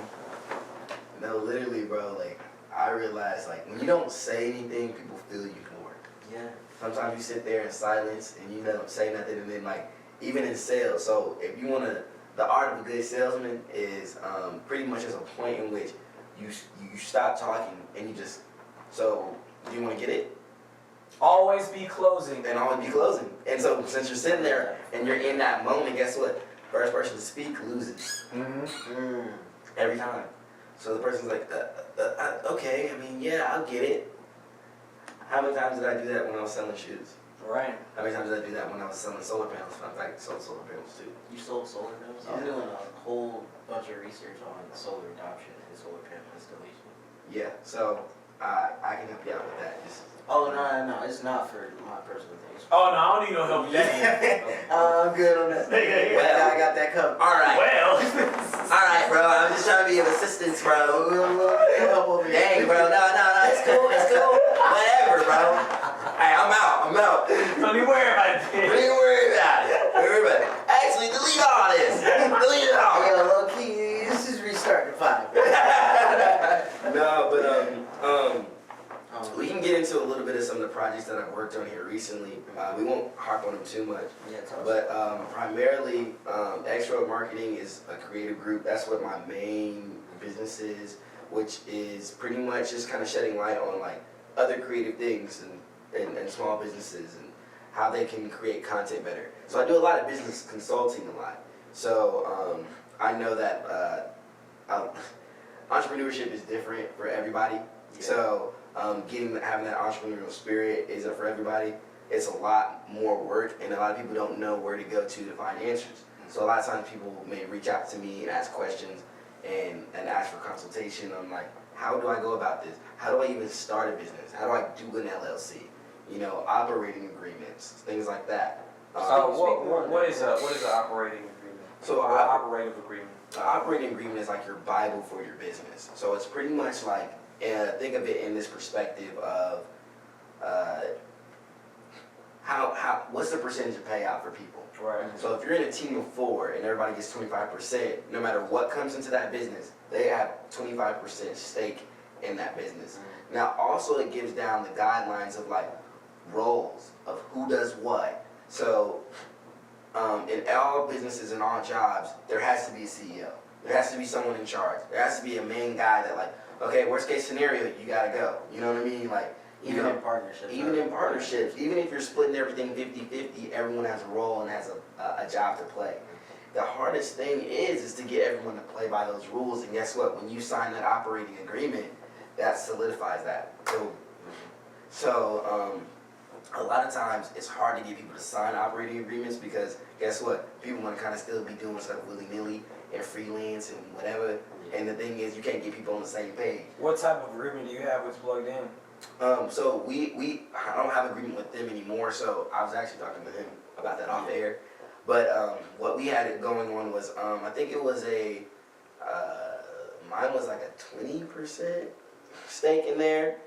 No, literally, bro. Like, I realized, like, when you don't say anything, people feel you more. Yeah. Sometimes you sit there in silence and you don't say nothing, and then, like, even in sales. So, if you want to, the art of a good salesman is pretty much as a point in which you stop talking and you just. So, do you want to get it? Always be closing. And always be closing. And so since you're sitting there and you're in that moment, guess what? First person to speak loses. Every time. So the person's like, okay, I mean, yeah, I'll get it. How many times did I do that when I was selling shoes? Right. How many times did I do that when I was selling solar panels? In fact, I sold solar panels too. You sold solar panels? Yeah. I'm doing a whole bunch of research on solar adoption and solar panel installation. Yeah, so I can help you out with that. Just Oh, no, it's not for my personal things. Oh no, I don't need no help with that. I'm good on that. Well, I got that covered. Alright. Well. Alright, bro. I'm just trying to be of assistance, bro. Help over here. Dang, bro. No. It's cool. Whatever, bro. Hey, I'm out. Don't even worry about it. Don't even worry about it. Actually, delete all this. Delete it all. Yo, low key, this is restart the 5. No, but we can get into a little bit of some of the projects that I've worked on here recently. We won't harp on them too much. Yeah, tell us. But primarily, XWorld Marketing is a creative group. That's what my main business is, which is pretty much just kind of shedding light on like other creative things and small businesses and how they can create content better. So I do a lot of business consulting a lot. So I know that entrepreneurship is different for everybody. Yeah. So having that entrepreneurial spirit isn't for everybody. It's a lot more work, and a lot of people don't know where to go to find answers. So a lot of times people may reach out to me and ask questions and ask for consultation on like, how do I go about this? How do I even start a business? How do I do an LLC? You know, operating agreements, things like that. What is an operating agreement? So Or operative agreement. An operating agreement is like your Bible for your business. So it's pretty much like, think of it in this perspective of what's the percentage of payout for people? Right. So if you're in a team of 4 and everybody gets 25%, no matter what comes into that business, they have 25% stake in that business. Now also it gives down the guidelines of like roles of who does what. So in all businesses and all jobs, there has to be a CEO. There has to be someone in charge. There has to be a main guy that like, okay, worst case scenario, you gotta go. You know what I mean? Like Even in partnerships. Even in partnerships, even if you're splitting everything 50-50, everyone has a role and has a job to play. The hardest thing is to get everyone to play by those rules, and guess what? When you sign that operating agreement, that solidifies that. So a lot of times it's hard to get people to sign operating agreements because guess what? People want to kind of still be doing stuff willy-nilly and freelance and whatever. And the thing is, you can't get people on the same page. What type of agreement do you have with Plugged In? So I don't have an agreement with them anymore, so I was actually talking to him about that off air. But what we had going on was, I think it was mine was like a 20% stake in there,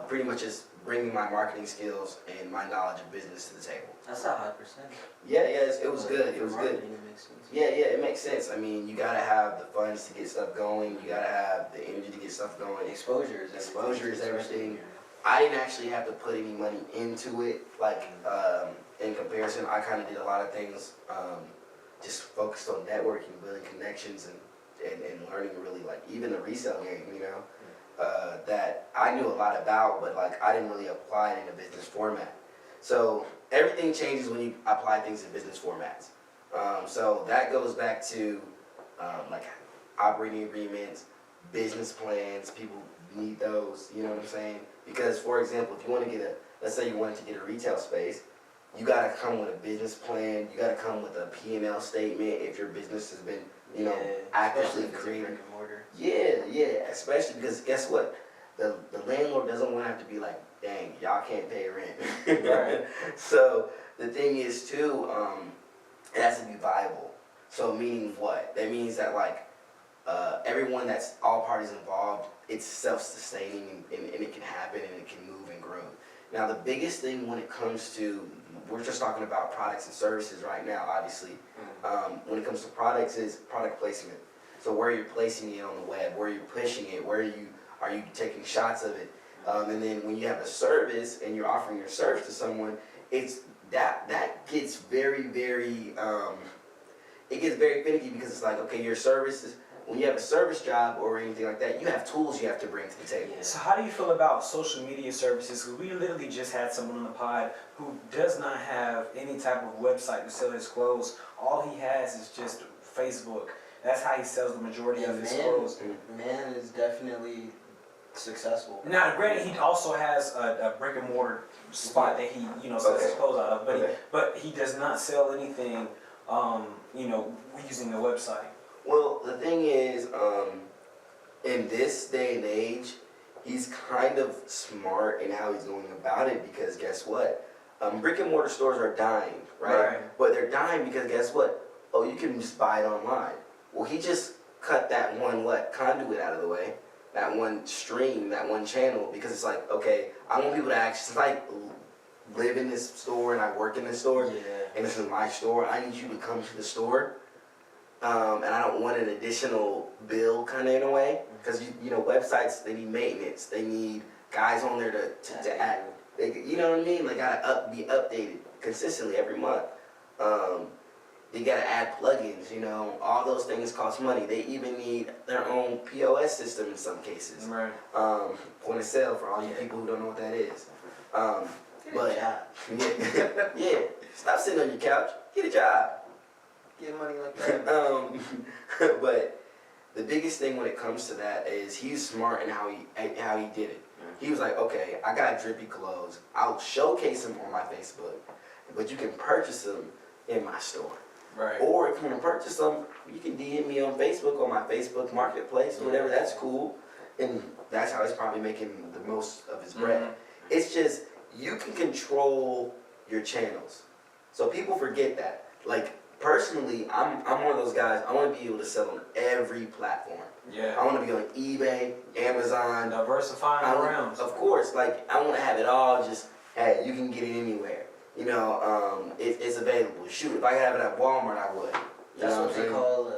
pretty much just bringing my marketing skills and my knowledge of business to the table. That's a high percentage. Yeah, it was good. It was good. It makes sense. Yeah, it makes sense. I mean, you gotta have the funds to get stuff going. You gotta have the energy to get stuff going. Exposure is everything. I didn't actually have to put any money into it. Like, in comparison, I kind of did a lot of things, just focused on networking, building connections, and learning really, like, even the resale game, you know, that I knew a lot about, but, like, I didn't really apply it in a business format. So everything changes when you apply things in business formats. So that goes back to, like, operating agreements, business plans. People need those, you know what I'm saying? Because, for example, if you want to get let's say you wanted to get a retail space, you got to come with a business plan. You got to come with a P&L statement if your business has been, you know, actively creating. Yeah, especially because guess what? The landlord doesn't want to have to be like, dang, y'all can't pay rent. Right. So the thing is too, it has to be viable. So meaning what? That means that like everyone that's all parties involved, it's self-sustaining and it can happen and it can move and grow. Now the biggest thing when it comes to, we're just talking about products and services right now, obviously. When it comes to products is product placement. So where you're placing it on the web, where you're pushing it, are you taking shots of it? And then when you have a service and you're offering your service to someone, it's that gets very, very it gets very finicky because it's like, okay, your services, when you have a service job or anything like that, you have tools you have to bring to the table. So how do you feel about social media services? Because we literally just had someone on the pod who does not have any type of website to sell his clothes. All he has is just Facebook. That's how he sells the majority of his clothes. Man is definitely successful. Now, granted, he also has a brick and mortar spot that he, sells his clothes out of, but he does not sell anything, using the website. Well, the thing is, in this day and age, he's kind of smart in how he's going about it because guess what? Brick and mortar stores are dying, right? But they're dying because guess what? Oh, you can just buy it online. Well, he just cut that one conduit out of the way, that one stream, that one channel, because it's like, okay, I want people to actually live in this store and I work in this store, and this is my store. I need you to come to the store. And I don't want an additional bill kind of in a way because, websites, they need maintenance. They need guys on there to add. They, you know what I mean? Like gotta be updated consistently every month. They gotta add plugins. You know, all those things cost money. They even need their own POS system in some cases. Right. Point of sale for all you people who don't know what that is. But Yeah, yeah. Stop sitting on your couch. Get a job. get money like that. But the biggest thing when it comes to that is he's smart in how he did it. He was like, okay, I got drippy clothes. I'll showcase them on my Facebook, but you can purchase them in my store. Right. Or if you want to purchase them, you can DM me on Facebook on my Facebook Marketplace or whatever. That's cool, and that's how he's probably making the most of his bread. Mhm. It's just you can control your channels, so people forget that. Like personally, I'm one of those guys. I want to be able to sell on every platform. Yeah. I want to be on eBay, Amazon. Diversifying around. Of course, like I want to have it all. Just hey, you can get it anywhere. You know, it's available. Shoot, if I could have it at Walmart, I would. You That's know what they I'm saying? call,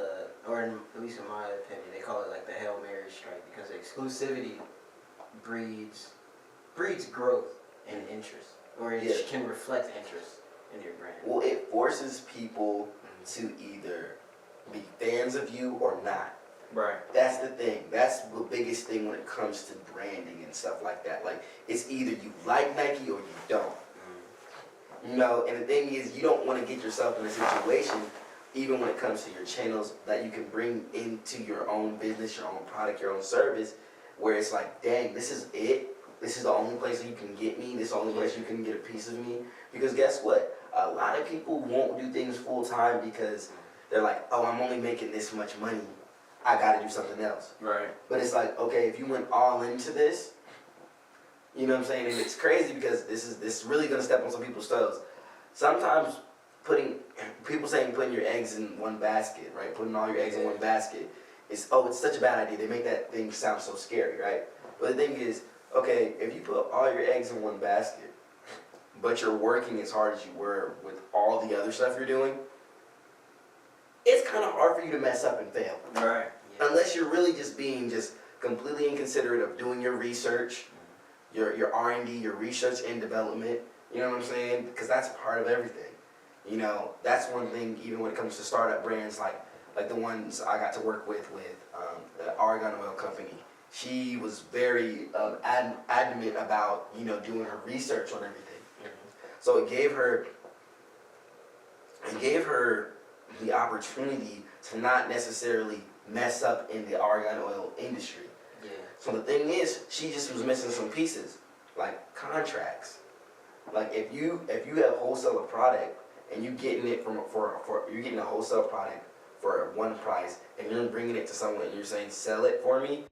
or at least in my opinion, they call it like the Hail Mary strike, because exclusivity breeds growth and interest, or it Yeah. can reflect interest in your brand. Well, it forces people to either be fans of you or not. Right. That's the thing. That's the biggest thing when it comes to branding and stuff like that. Like, it's either you like Nike or you don't. You know, and the thing is, you don't want to get yourself in a situation, even when it comes to your channels, that you can bring into your own business, your own product, your own service, where it's like, dang, this is it. This is the only place you can get me. This is the only place you can get a piece of me. Because guess what? A lot of people won't do things full time because they're like, oh, I'm only making this much money. I got to do something else. Right. But it's like, okay, if you went all into this, you know what I'm saying? And it's crazy because this is really gonna step on some people's toes. Sometimes people saying putting your eggs in one basket, right? Putting all your eggs in one basket is, it's such a bad idea. They make that thing sound so scary, right? But the thing is, okay, if you put all your eggs in one basket, but you're working as hard as you were with all the other stuff you're doing, it's kind of hard for you to mess up and fail. Right. Unless you're really just being just completely inconsiderate of doing your research, your R&D, your research and development, you know what I'm saying? Because that's part of everything. You know, that's one thing even when it comes to startup brands like the ones I got to work with the Argan Oil Company. She was very adamant about, you know, doing her research on everything. So it gave her the opportunity to not necessarily mess up in the argan oil industry. Yeah. So the thing is, she just was missing some pieces, like contracts. Like if you have wholesale a product and you getting it you're getting a wholesale product for one price and you're bringing it to someone and you're saying sell it for me,